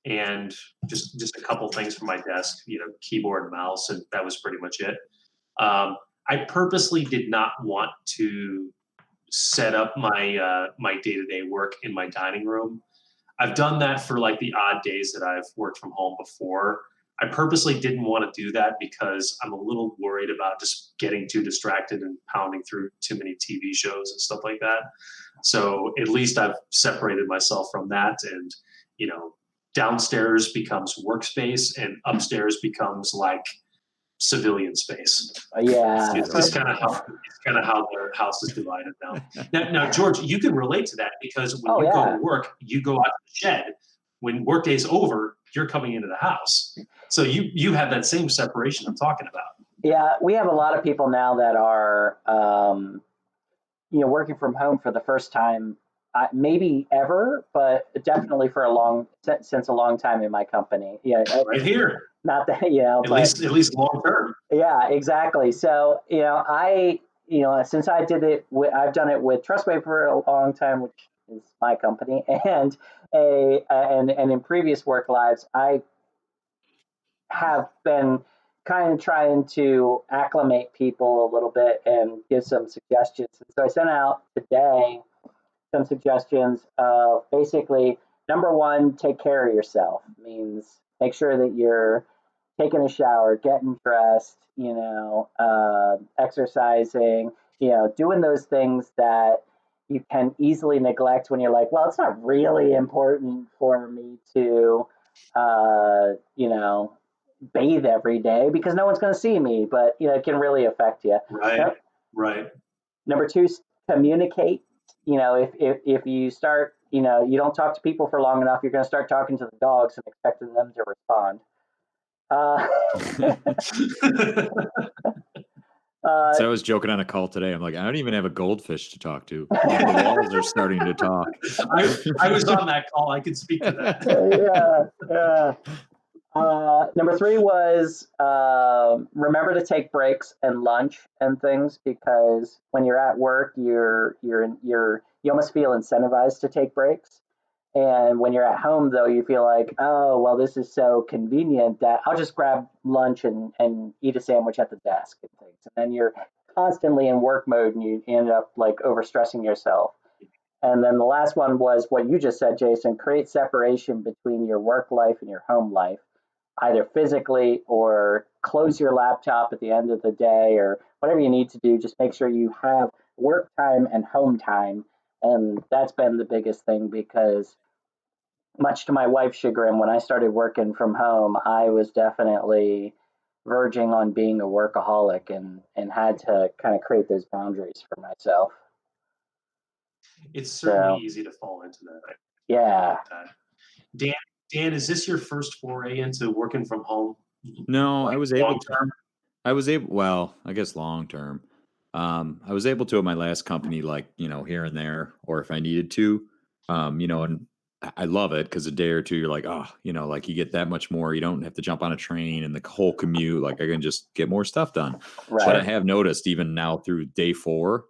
and just a couple things for my desk, keyboard and mouse, and that was pretty much it. I purposely did not want to set up my my day-to-day work in my dining room. I've done that for like the odd days that I've worked from home before. I purposely didn't want to do that because I'm a little worried about just getting too distracted and pounding through too many TV shows and stuff like that. So at least I've separated myself from that, and downstairs becomes workspace and upstairs becomes like civilian space. Yeah. It's just kind of how their house is divided now. Now, George, you can relate to that because when you go to work, you go out to the shed. When workday's over, you're coming into the house. So you have that same separation I'm talking about. Yeah, we have a lot of people now that are working from home for the first time, maybe ever, but definitely since a long time in my company. Yeah, right here. Not that at least long term. Yeah, exactly. So since I did it, I've done it with Trustwave for a long time, which is my company, and in previous work lives, I have been kind of trying to acclimate people a little bit and give some suggestions. So I sent out today some suggestions of basically, number one, take care of yourself. Means make sure that you're taking a shower, getting dressed, exercising, doing those things that you can easily neglect when you're like, well, it's not really important for me to, bathe every day because no one's going to see me, but it can really affect you. Right. Number two, communicate. If you start, you don't talk to people for long enough, you're going to start talking to the dogs and expecting them to respond. So I was joking on a call today. I'm like, I don't even have a goldfish to talk to. The walls are starting to talk. I was on that call. I could speak to that. Yeah. Number three was remember to take breaks and lunch and things, because when you're at work, you almost feel incentivized to take breaks. And when you're at home, though, you feel like, oh, well, this is so convenient that I'll just grab lunch and eat a sandwich at the desk and things. And then you're constantly in work mode and you end up like overstressing yourself. And then the last one was what you just said, Jason: create separation between your work life and your home life, either physically or close your laptop at the end of the day or whatever you need to do. Just make sure you have work time and home time. And that's been the biggest thing, because much to my wife's chagrin, when I started working from home, I was definitely verging on being a workaholic and had to kind of create those boundaries for myself. It's certainly easy to fall into that. Yeah. Dan, is this your first foray into working from home? No, I was able to. Well, I guess long term. I was able to at my last company, like, here and there, or if I needed to, and I love it because a day or two you're like, oh, like you get that much more. You don't have to jump on a train and the whole commute. Like I can just get more stuff done. Right. But I have noticed even now through day 4,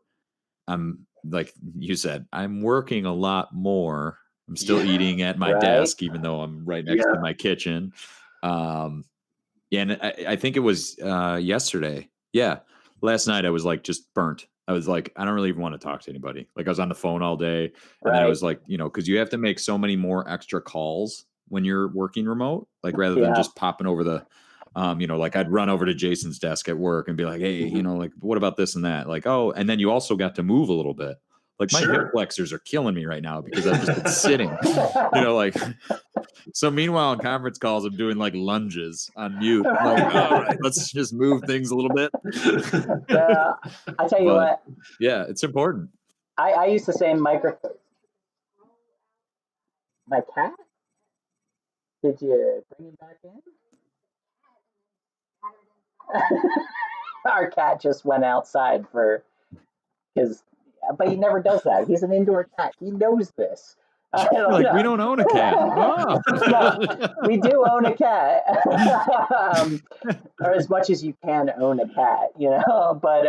I'm like you said, I'm working a lot more. I'm still eating at my desk, even though I'm right next to my kitchen. And I think it was yesterday. Yeah. Last night I was like just burnt. I was like, I don't really even want to talk to anybody. Like I was on the phone all day. And then I was like, because you have to make so many more extra calls when you're working remote, like rather than just popping over the, like I'd run over to Jason's desk at work and be like, hey, like what about this and that? Like, oh, and then you also got to move a little bit. Like my hip flexors are killing me right now because I've just been sitting, like. So meanwhile, in conference calls, I'm doing like lunges on mute. I'm like, all right, let's just move things a little bit. I tell you what. Yeah, it's important. I use the same microphone. My cat? Did you bring him back in? Our cat just went outside for his, but he never does that. He's an indoor cat. He knows this. I You're don't like, know. we don't own a cat. Oh. No, we do own a cat, or as much as you can own a cat, you know. But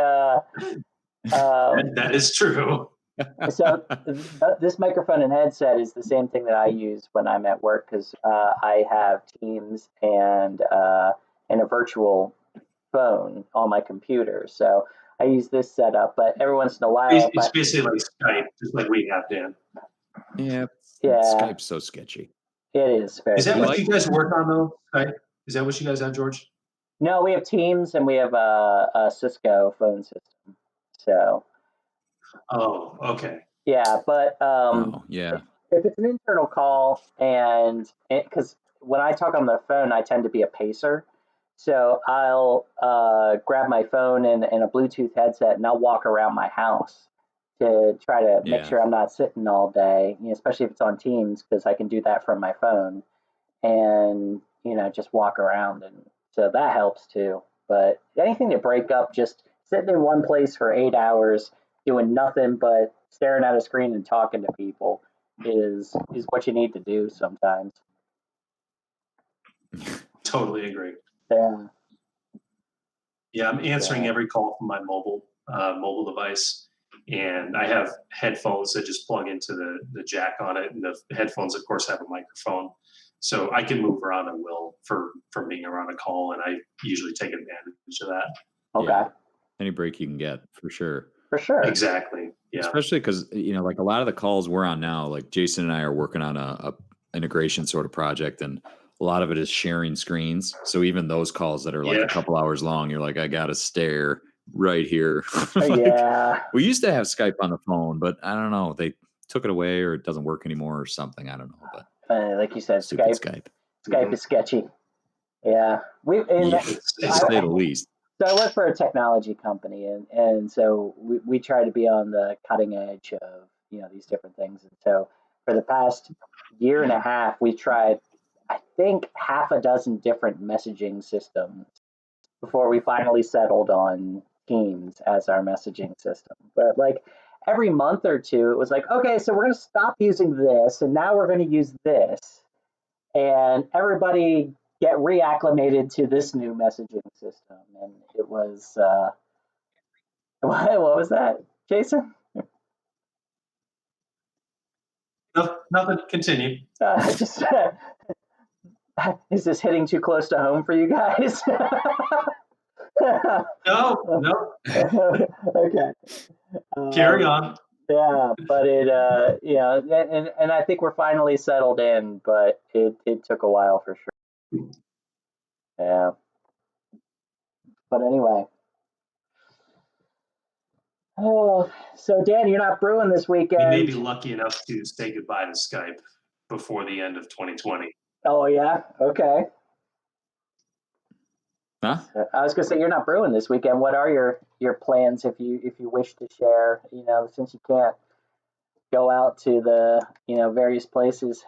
That is true. so this microphone and headset is the same thing that I use when I'm at work because I have Teams and a virtual phone on my computer. So I use this setup, but every once in a while, It's basically like Skype, just like we have, Dan. Yeah. yeah, Skype's so sketchy. it is very. Is that sketchy. what you guys work on though? Skype? Is that what you guys have, George? No, we have Teams and we have a Cisco phone system. So Oh, okay. yeah, but Oh, yeah. if it's an internal call and because when I talk on the phone, I tend to be a pacer. So I'll grab my phone and a Bluetooth headset and I'll walk around my house to try to make Yeah. sure I'm not sitting all day, you know, especially if it's on Teams because I can do that from my phone and, you know, just walk around. And so that helps too. But anything to break up just sitting in one place for 8 hours doing nothing but staring at a screen and talking to people is what you need to do sometimes. Totally agree. Yeah. Yeah, I'm answering Yeah. every call from my mobile device, and I have headphones that just plug into the jack on it, and the headphones, of course, have a microphone, so I can move around at will for being around a call, and I usually take advantage of that. Okay. Yeah. Any break you can get, for sure. For sure. Exactly. Yeah. Especially because, you know, like a lot of the calls we're on now, like Jason and I are working on a integration sort of project, and a lot of it is sharing screens. So even those calls that are like Yeah. a couple hours long, you're like, I gotta stare right here. Yeah. We used to have Skype on the phone, but I don't know, they took it away or it doesn't work anymore or something. I don't know, but Like you said, stupid Skype Mhm. is sketchy. Yeah. Yeah, It's to say the least. So I work for a technology company, and so we try to be on the cutting edge of, you know, these different things. And so for the past year and a half, we tried, I think, half a dozen different messaging systems before we finally settled on Teams as our messaging system. But like every month or two, it was like, okay, so we're going to stop using this, and now we're going to use this, and everybody get reacclimated to this new messaging system. And it was what was that, Jason? nothing. Continue. Just is this hitting too close to home for you guys? No. Okay. Carry on. Yeah, but it you know, and I think we're finally settled in, but it took a while for sure. Yeah. But anyway. Oh, so Dan, you're not brewing this We may weekend. be lucky enough to say goodbye to Skype before the end of 2020. Oh yeah, okay. Huh? I was gonna say you're not brewing this weekend. What are your plans if you wish to share? You know, since you can't go out to the, you know, various places.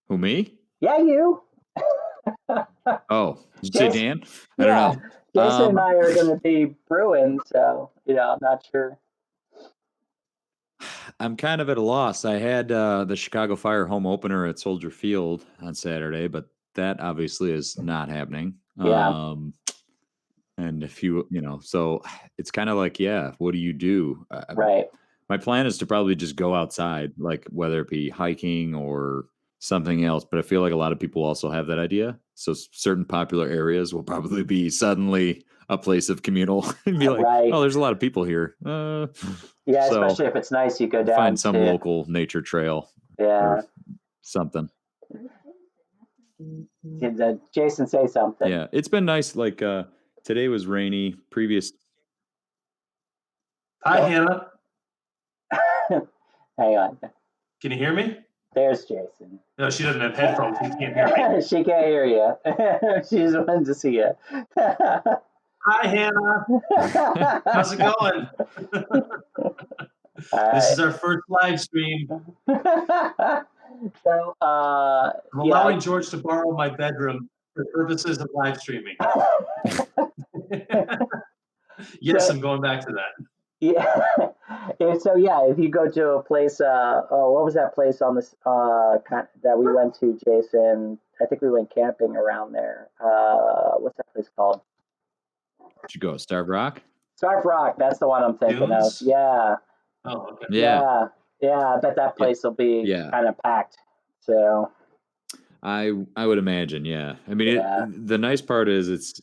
Who, me? Yeah, you. Oh, did you say Jason. Dan? I Yeah, don't know. Jason and I are gonna be brewing, so you know, I'm not sure. I'm kind of at a loss. I had the Chicago Fire home opener at Soldier Field on Saturday, but that obviously is not happening. Yeah. And if you know, so it's kind of like, yeah, what do you do? Right. My plan is to probably just go outside, like whether it be hiking or something else. But I feel like a lot of people also have that idea. So certain popular areas will probably be suddenly a place of communal and be like, Right. oh, there's a lot of people here. Yeah, So especially if it's nice, you go down find some to local nature trail yeah. or something. Did Jason say something? Yeah, it's been nice. Like today was rainy. Previous. Hi, Hannah. Hang on. Can you hear me? There's Jason. No, she doesn't have headphones. She can't hear me. She can't hear you. She just wanted to see you. Hi, Hannah. How's it going? This is our first live stream. So, I'm yeah. allowing George to borrow my bedroom for purposes of live streaming. Yes, I'm going back to that. Yeah. So yeah, if you go to a place, what was that place on this that we went to, Jason? I think we went camping around there. What's that place called? Did you go Starved Rock? Starved Rock. That's the one I'm thinking Dunes? of. Yeah. Oh, okay. Yeah. I bet that place will be kind of packed. So. I would imagine, yeah. I mean, the nice part is it's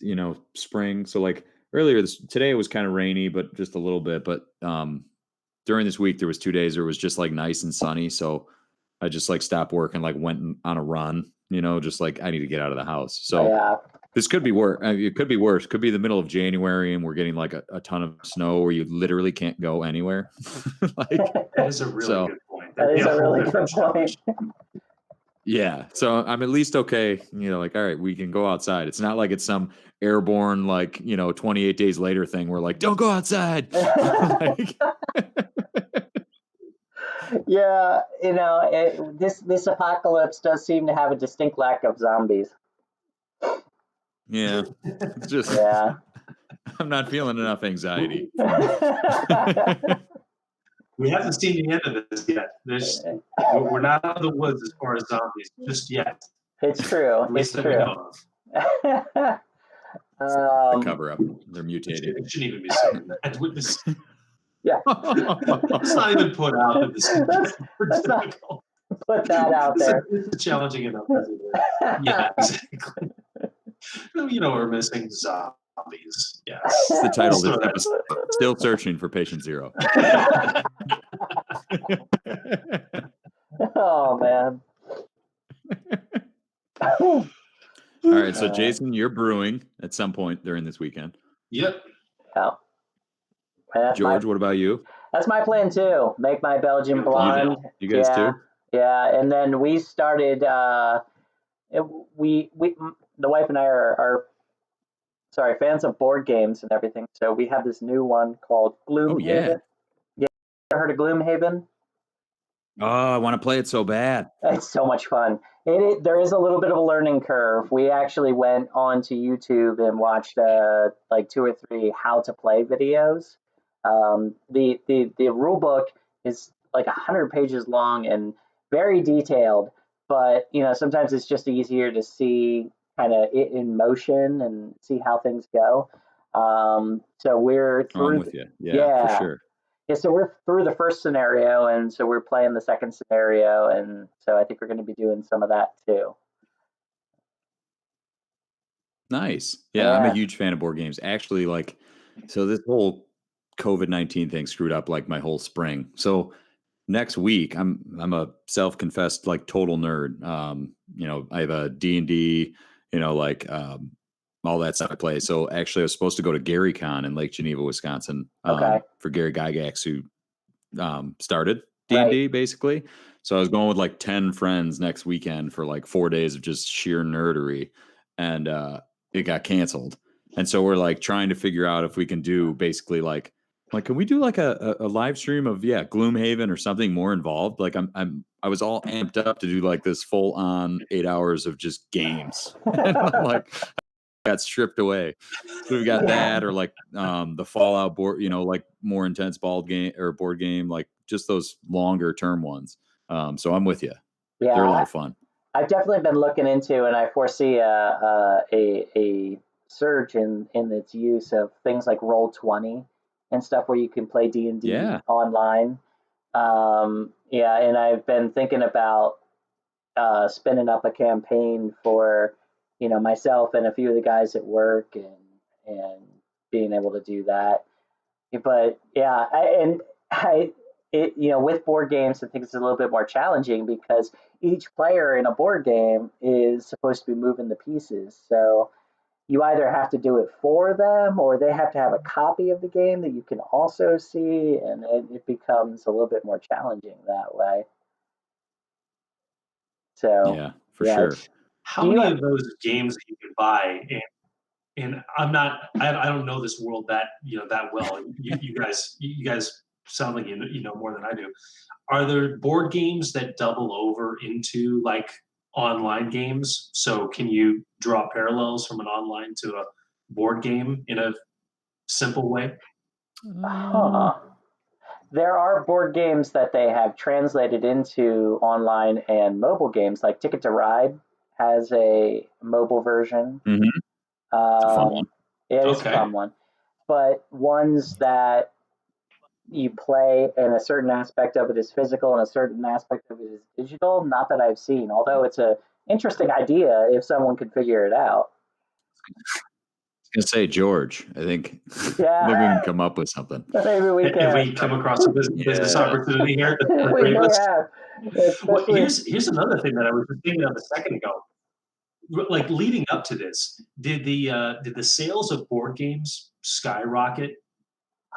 spring, so like earlier today it was kind of rainy, but just a little bit. But during this week there was 2 days where it was just like nice and sunny, so I just like stopped work and like went on a run. Just like I need to get out of the house. So this could be worse. It could be worse. It could be the middle of January and we're getting like a ton of snow where you literally can't go anywhere. That is a really good point. That is a really good point. Yeah. So I'm at least okay, like, all right, we can go outside. It's not like it's some airborne, 28 days later thing where like, don't go outside. Yeah. This apocalypse does seem to have a distinct lack of zombies. Yeah. It's just, I'm not feeling enough anxiety. We haven't seen the end of this yet. We're not out of the woods as far as zombies just yet. It's true. At least it's that true. we know of. The cover up. They're mutated. It shouldn't even be saying that. Yeah. It's not even put out that this is difficult. Put that out there. It's challenging enough as it is. Yeah, exactly. We're missing zombies. Yes. It's the title of this episode. Still searching for patient 0. Oh man. All right, so Jason, you're brewing at some point during this weekend. Yep. Yeah. George, what about you? That's my plan too. Make my Belgian blonde. You guys too? Yeah, and then we started. We the wife and I are fans of board games and everything. So we have this new one called Gloomhaven. Oh yeah. Yeah, heard of Gloomhaven? Oh, I want to play it so bad. It's so much fun. There is a little bit of a learning curve. We actually went onto YouTube and watched like 2 or 3 how to play videos. The rule book is like 100 pages long and very detailed, but sometimes it's just easier to see kind of it in motion and see how things go. So we're through. I'm with you. Yeah, for sure. Yeah, so we're through the first scenario, and so we're playing the second scenario, and so I think we're going to be doing some of that too. Nice. Yeah, I'm a huge fan of board games. Actually, so this whole COVID-19 thing screwed up like my whole spring. So next week, I'm a self-confessed total nerd. I have a D&D, all that stuff I play. So actually, I was supposed to go to GaryCon in Lake Geneva, Wisconsin, for Gary Gygax, who started D&D basically. So I was going with 10 friends next weekend for 4 days of just sheer nerdery, and it got canceled. And so we're trying to figure out if we can do basically can we do a live stream of Gloomhaven or something more involved? I was all amped up to do this full on 8 hours of just games. And I'm got stripped away. So we've got that, or the Fallout board, more intense board game, just those longer term ones. So I'm with you. Yeah, they're a lot of fun. I've definitely been looking into, and I foresee a surge in its use of things like Roll20 and stuff where you can play D&D online. And I've been thinking about spinning up a campaign for myself and a few of the guys at work, and being able to do that. But with board games, I think it's a little bit more challenging because each player in a board game is supposed to be moving the pieces. So you either have to do it for them, or they have to have a copy of the game that you can also see, and it becomes a little bit more challenging that way. So Yeah, for yeah, sure. How do you many have, of those games that you can buy? And I don't know this world that well. You guys sound like you know more than I do. Are there board games that double over into like online games? So can you draw parallels from an online to a board game in a simple way? huh? There are board games that they have translated into online and mobile games, like Ticket to Ride has a mobile version. Mhm. It's a fun one. Um, it is a Okay. fun one, but ones that you play and a certain aspect of it is physical and a certain aspect of it is digital. Not that I've seen, although it's a interesting idea if someone could figure it out. I was gonna say George. I think I think we Yeah, can come up with something. maybe we If can. we come across a business Yeah. opportunity here, the We three of may us. have, Well, especially. here's another thing that I was just thinking of a second ago. Like leading up to this, did the sales of board games skyrocket?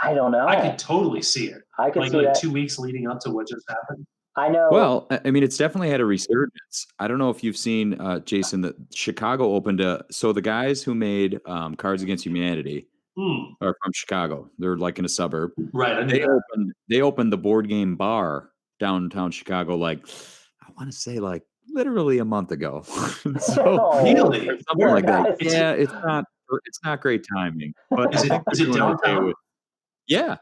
I don't I could know. totally see it. I could see Like that. 2 weeks leading up to what just happened. I know. Well, I mean, it's definitely had a resurgence. I don't know if you've seen, Jason, that Chicago opened a. So the guys who made Cards Against Humanity Hmm. are from Chicago. They're like in a suburb. Right, I knew They that. opened the board game bar downtown Chicago. Like I want to say, like literally a month ago. So Oh, Really? or something yeah, like that. guys. Is it Yeah, it's not great timing, but I is it think is they're it doing okay downtown? with. Yeah,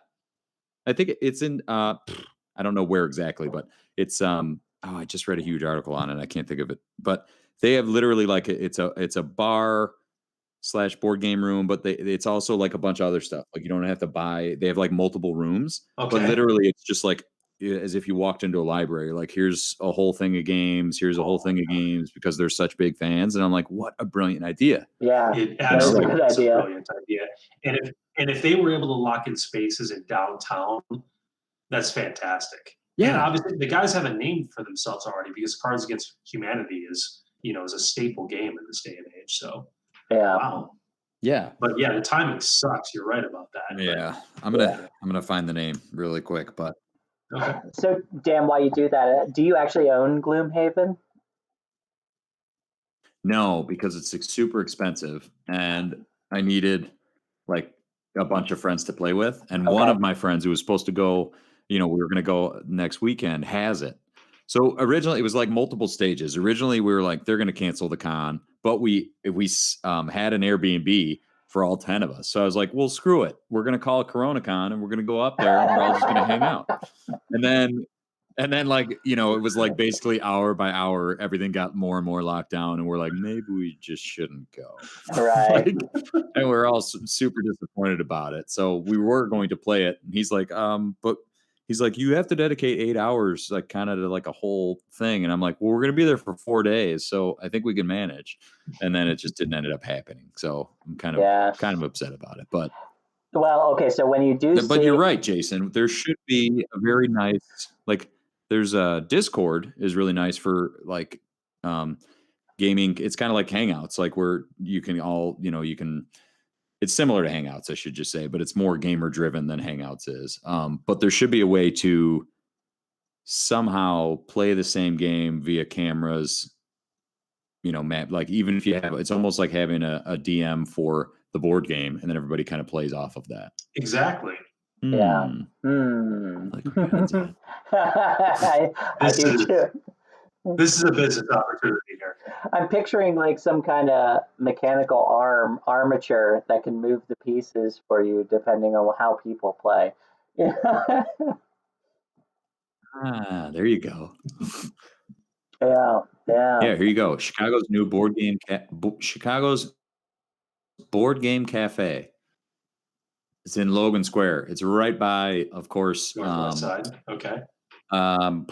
I think it's in I don't know where exactly, but it's oh, I just read a huge article on it. I can't think of it. But they have literally like it's a bar slash board game room, but it's also like a bunch of other stuff. Like you don't have to buy, they have like multiple rooms, but Okay. literally it's just like as if you walked into a library. Like here's a whole thing of games, here's a whole Oh my thing of God. games because they're such big fans. And I'm like, what a brilliant idea. Yeah, It that is a Like, good absolutely is a idea. brilliant idea. And if they were able to lock in spaces in downtown, that's fantastic. And yeah. obviously the guys have a name for themselves already because Cards Against Humanity is a staple game in this day and age. So Yeah, wow. Yeah. But yeah, the timing sucks. You're right about that. Yeah. yeah. I'm gonna find the name really quick, but But okay. So, Dan, while you do that, do you actually own Gloomhaven? no, because it's super expensive and I needed like a bunch of friends to play with. And one Okay. of my friends who was supposed to go, we were going to go next weekend has it. So originally it was like multiple stages. Originally we were like, they're going to cancel the con, but we had an Airbnb for all 10 of us. So I was like, well, screw it. We're going to call it CoronaCon and we're going to go up there and we're all just going to hang out. And then like, it was like basically hour by hour, everything got more and more locked down. And we're like, maybe we just shouldn't go. Right. Like, and we're all super disappointed about it. So we were going to play it. And he's like, but he's like, you have to dedicate 8 hours, like kind of to like a whole thing. And I'm like, well, we're going to be there for 4 days. So I think we can manage. And then it just didn't end up happening. So I'm Yeah. kind of upset about it, Well, okay. So when you do but you're see, right, Jason. There should be a very nice, like, there's a Discord is really nice for like um, gaming. It's kind of like Hangouts, like where you can all, it's similar to Hangouts, I should just say, but it's more gamer driven than Hangouts is. But there should be a way to somehow play the same game via cameras, map, like even if you have, it's almost like having a DM for the board game and then everybody kind of plays off of that. Exactly. yeah. Hmm. Hmm. I like where your head's at. I This do is too. this is a business opportunity here. I'm picturing like some kind of mechanical armature that can move the pieces for you depending on how people play. Yeah. Ah, there you go. Yeah. Yeah. Yeah, here you go. Chicago's new Chicago's board game cafe. It's in Logan Square. It's right by, of course, Northwest side. Okay. um,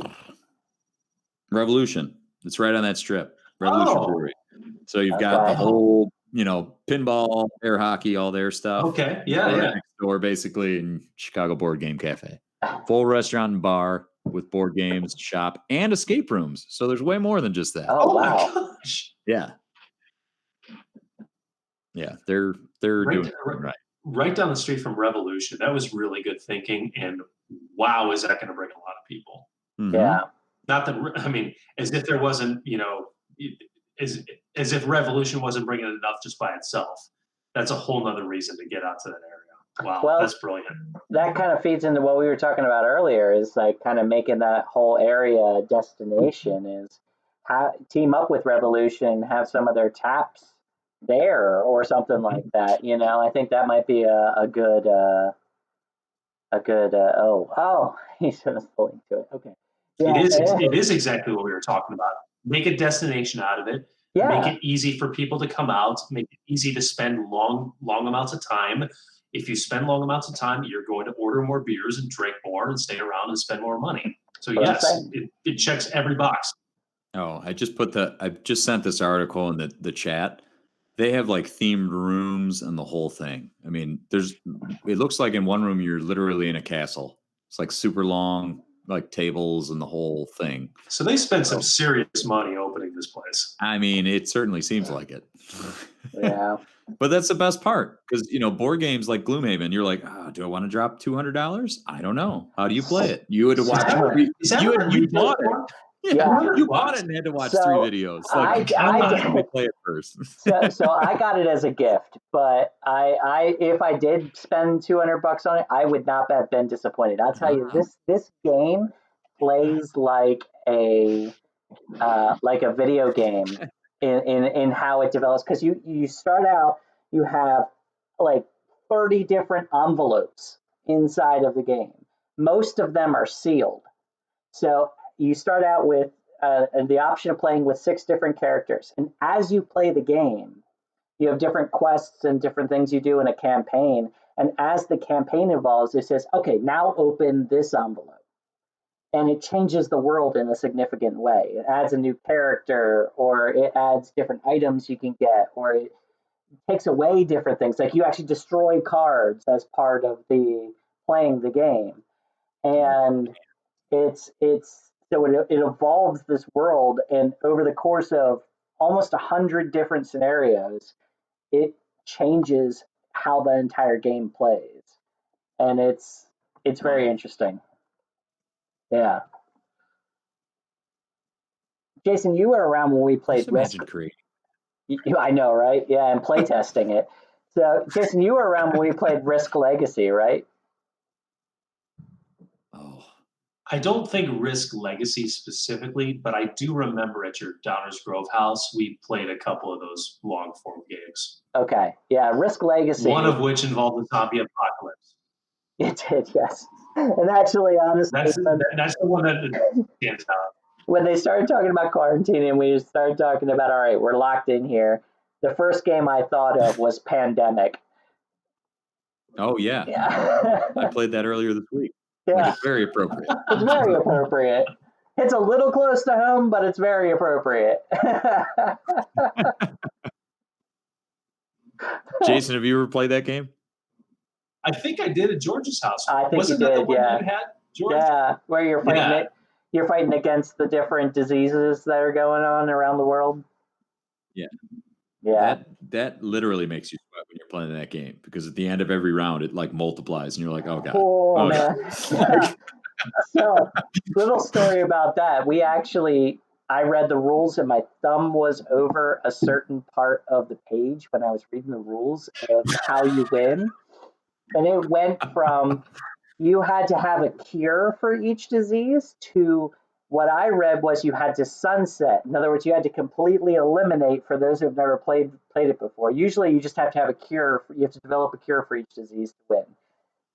Revolution. It's right on that strip, Revolution Oh, Brewery. So you've got the Okay. whole, pinball, air hockey, all their stuff. okay. Yeah, Right yeah. next door, basically, in Chicago Board Game Cafe. Full restaurant and bar with board games, shop, and escape rooms. So there's way more than just that. Oh Oh my wow. gosh. Yeah. Yeah. They're Right, doing it right, right. right down the street from Revolution. That was really good thinking. And wow, is that going to bring a lot of people? Mhm. Yeah. Not that, I mean, as if there wasn't, as if Revolution wasn't bringing enough just by itself. That's a whole nother reason to get out to that area. Wow, Well, that's brilliant. That kind of feeds into what we were talking about earlier, is like kind of making that whole area a destination, is team up with Revolution, have some of their taps there or something like that. I think that might be a good he's going to link to it. Okay. Yeah. It is exactly what we were talking about. Make a destination out of it. Yeah. Make it easy for people to come out. Make it easy to spend long amounts of time. If you spend long amounts of time, you're going to order more beers and drink more and stay around and spend more money. So yes, it checks every box. Oh, I just sent this article in the chat. They have like themed rooms and the whole thing. I mean, it looks like in one room you're literally in a castle. It's like super long, like tables and the whole thing. So they spent some serious money opening this place. I mean, it certainly seems like it. Yeah. But that's the best part, because board games like Gloomhaven, you're like, do I want to drop $200? I don't know. How do you play it? You had to watch. You bought it. Yeah, you bought it and had to watch 3 videos. Like, how do we play it first? so I got it as a gift, but I if I did spend $200 on it, I would not have been disappointed. I'll tell you, this game plays like a video game in how it develops, because you start out, you have like 30 different envelopes inside of the game. Most of them are sealed. So you start out with the option of playing with 6 different characters. And as you play the game, you have different quests and different things you do in a campaign. And as the campaign evolves, it says, okay, now open this envelope. And it changes the world in a significant way. It adds a new character, or it adds different items you can get, or it takes away different things. Like you actually destroy cards as part of the playing the game. And so it evolves this world, and over the course of almost 100 different scenarios, it changes how the entire game plays, and it's very interesting. Yeah, Jason, you were around when we played Risk. I know, right? Yeah, and playtesting it. So, Jason, you were around when we played Risk Legacy, right? Oh. I don't think Risk Legacy specifically, but I do remember at your Downers Grove house, we played a couple of those long form games. Okay. Yeah, Risk Legacy. One of which involved the zombie apocalypse. It did, yes. And actually, honestly, that's the one that stands out. When they started talking about quarantining, we started talking about, all right, we're locked in here. The first game I thought of was Pandemic. Oh, yeah. I played that earlier this week. Yeah. Like, it's very appropriate. It's very appropriate. It's a little close to home, but it's very appropriate. Jason, have you ever played that game? I think I did at George's house. I think Wasn't you did, that the one you had, George? Yeah, where you're fighting you're fighting against the different diseases that are going on around the world. Yeah. Yeah. That literally makes you sweat when you're playing that game, because at the end of every round it like multiplies and you're like, oh god. Oh man. Yeah. So, little story about that. I read the rules and my thumb was over a certain part of the page when I was reading the rules of how you win. And it went from you had to have a cure for each disease to what I read was you had to sunset. In other words, you had to completely eliminate, for those who've never played it before. Usually you just have to have a cure. You have to develop a cure for each disease to win.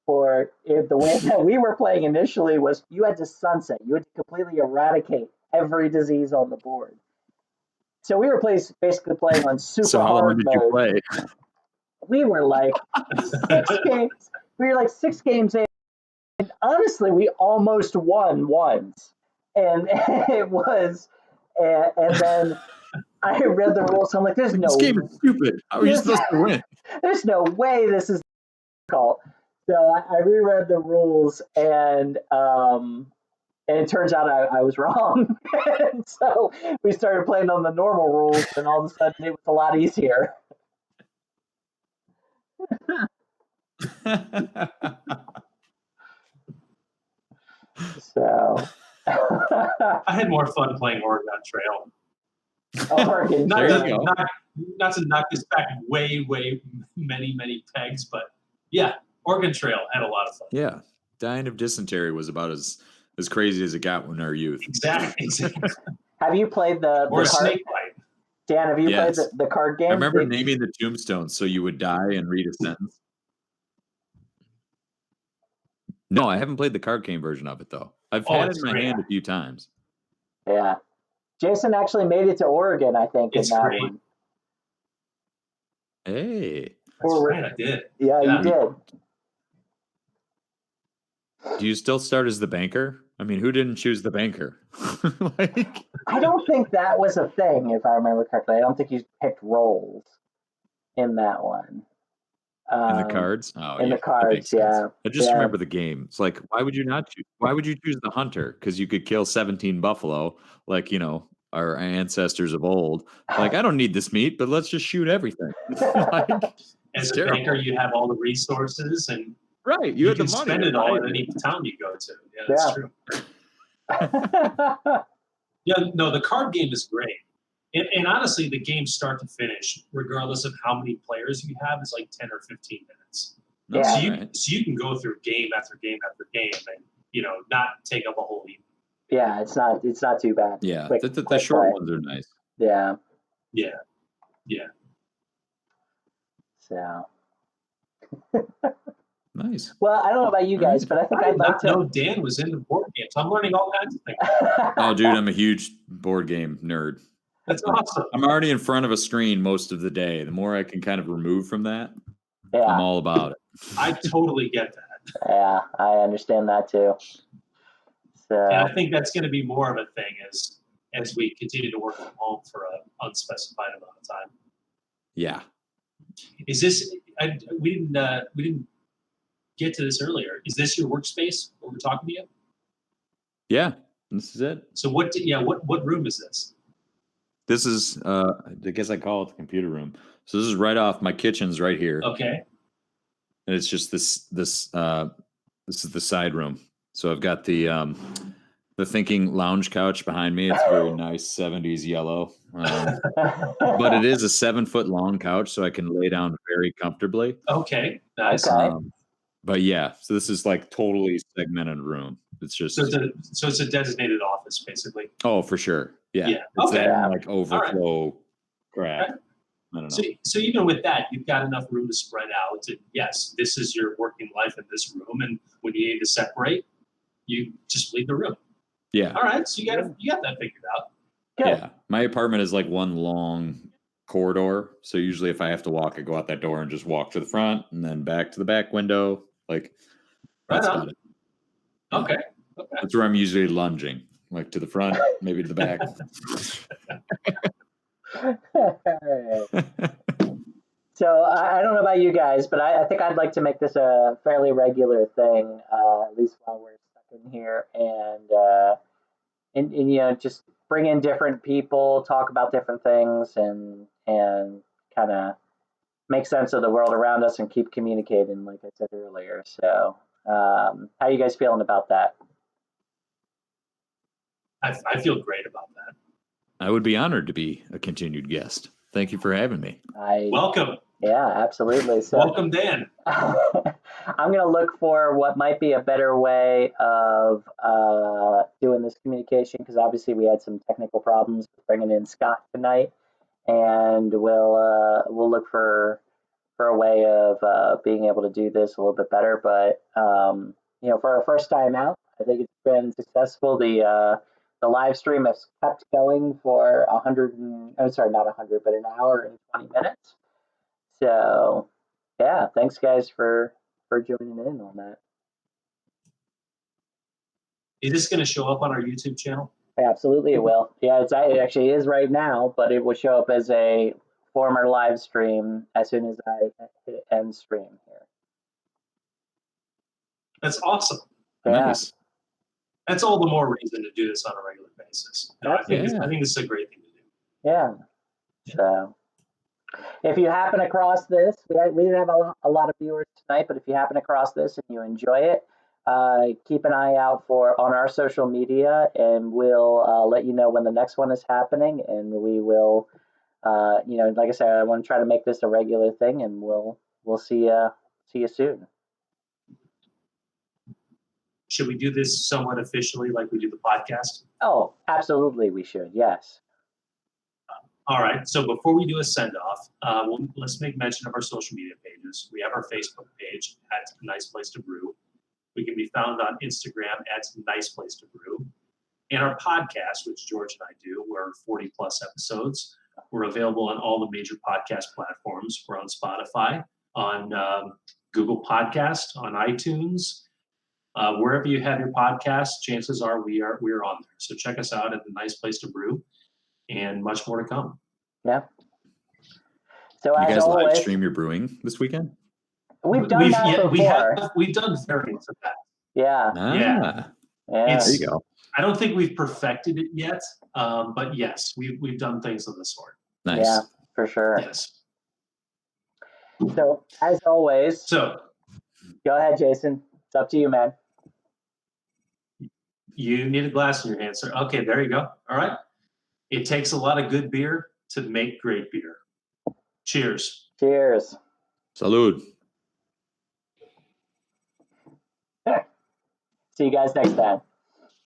For the way that we were playing initially was you had to sunset. You had to completely eradicate every disease on the board. So we were basically playing on super hard mode. So how long did you play? We were like 6 games. We were like 6 games in. And honestly, we almost won once. And it was, and then I read the rules. So I'm like, there's no. This game is stupid. How are you supposed to win? There's no way this is difficult. So I reread the rules, and it turns out I was wrong. And so we started playing on the normal rules, and all of a sudden it was a lot easier. So I had more fun playing Oregon Trail. Oregon Not There Trail. you go. not to knock this back way many pegs, but yeah, Oregon Trail had a lot of fun. Yeah. Dying of dysentery was about as crazy as it got when our youth. Exactly. Have you played the Or a card? snake bite. Dan, have you played Yes. the card game? I remember naming the tombstones so you would die and read a sentence. No, I haven't played the card game version of it though. I've had it it's in my great. hand a few times. Yeah. Jason actually made it to Oregon, I think, It's in that great. one. Hey, That's right, I did. Yeah, Yeah. you did. do you still start as the banker? I mean, who didn't choose the banker? Like, I don't think that was a thing, if I remember correctly. I don't think you picked roles in that one. in the cards? Oh, In yeah, the cards, that makes sense. yeah. I just Yeah. remember the game. It's like, why would you not choose? Why would you choose the hunter? Because you could kill 17 buffalo, like our ancestors of old. Like, I don't need this meat, but let's just shoot everything. Like, As it's a terrible. banker, you have all the resources and Right, you you had the can money. spend to it all buy at it. any town you go to. Yeah, that's Yeah. true. Yeah, no, the card game is great. And honestly, the game start to finish, regardless of how many players you have, is like 10 or 15 minutes. No, Yeah. So you can go through game after game after game and, not take up a whole evening. Yeah, it's not too bad. Yeah, Quick the short play. ones are nice. Yeah. Yeah. Yeah. So. Nice. Well, I don't know about you All guys, right. but I think I I'd did like not to. know Dan was into board games. I'm learning all kinds of things. Oh, dude, I'm a huge board game nerd. That's awesome. I'm already in front of a screen most of the day. The more I can kind of remove from that, I'm Yeah, all about it. I totally get that. yeah, I understand that too. So. And I think that's going to be more of a thing as we continue to work from home for an unspecified amount of time. Yeah. Is this? We didn't get to this earlier. Is this your workspace? What we're talking to you? Yeah. This is it. So what room is this? This is I guess I call it the computer room. So this is right off my kitchen's right here. Okay. And it's just this is the side room. So I've got the thinking lounge couch behind me. It's very nice 70s yellow. But it is a 7-foot long couch, so I can lay down very comfortably. Okay. Nice. Okay. But yeah, so this is like totally segmented room. It's just So it's a designated office, basically. oh, for sure. Yeah. Yeah. It's Okay. that like overflow crap. Okay. I don't know. So even with that, you've got enough room to spread out. And yes, this is your working life in this room. And when you need to separate, you just leave the room. Yeah. All right. So you got that figured out. Good. Yeah. My apartment is like one long corridor. So usually if I have to walk, I go out that door and just walk to the front and then back to the back window. Like that's Right on. about it. Yeah. Okay. That's where I'm usually lunging, like to the front, maybe to the back. So I don't know about you guys, but I think I'd like to make this a fairly regular thing, at least while we're stuck in here, and just bring in different people, talk about different things, and kind of make sense of the world around us and keep communicating, like I said earlier. So, how are you guys feeling about that? I feel great about that. I would be honored to be a continued guest. Thank you for having me. Welcome. Yeah, absolutely. So, Welcome, Dan. I'm going to look for what might be a better way of doing this communication, because obviously we had some technical problems bringing in Scott tonight, and we'll look for a way of being able to do this a little bit better. But for our first time out, I think it's been successful. The live stream has kept going for not 100, but an hour and 20 minutes. So, yeah, thanks guys for joining in on that. Is this going to show up on our YouTube channel? Absolutely, it will. Yeah, it actually is right now, but it will show up as a former live stream as soon as I hit end stream here. That's awesome. Yeah. Nice. That's all the more reason to do this on a regular basis. I think this is a great thing to do. Yeah. So, if you happen across this, we didn't have a lot of viewers tonight, but if you happen across this and you enjoy it, keep an eye out for on our social media, and we'll let you know when the next one is happening. And we will, like I said, I want to try to make this a regular thing, and we'll see you soon. Should we do this somewhat officially, like we do the podcast? Oh, absolutely, we should. Yes. All right. So before we do a send off, let's make mention of our social media pages. We have our Facebook page at Nice Place to Brew. We can be found on Instagram at Nice Place to Brew. And our podcast, which George and I do, we're 40 plus episodes. We're available on all the major podcast platforms. We're on Spotify, on Google Podcast, on iTunes. Wherever you have your podcast, chances are we're on there. So check us out at the Nice Place to Brew, and much more to come. Yeah. So You as guys live always, stream your brewing this weekend? we've done that before. We've done variants of that. Yeah. Ah, Yeah. there you go. I don't think we've perfected it yet, but yes, we've done things of the sort. Nice. Yeah, for sure. Yes. So as always, So go ahead, Jason. It's up to you, man. you need a glass in your hand, sir. Okay, there you go. All right. It takes a lot of good beer to make great beer. Cheers. Cheers. Salud. See you guys next time.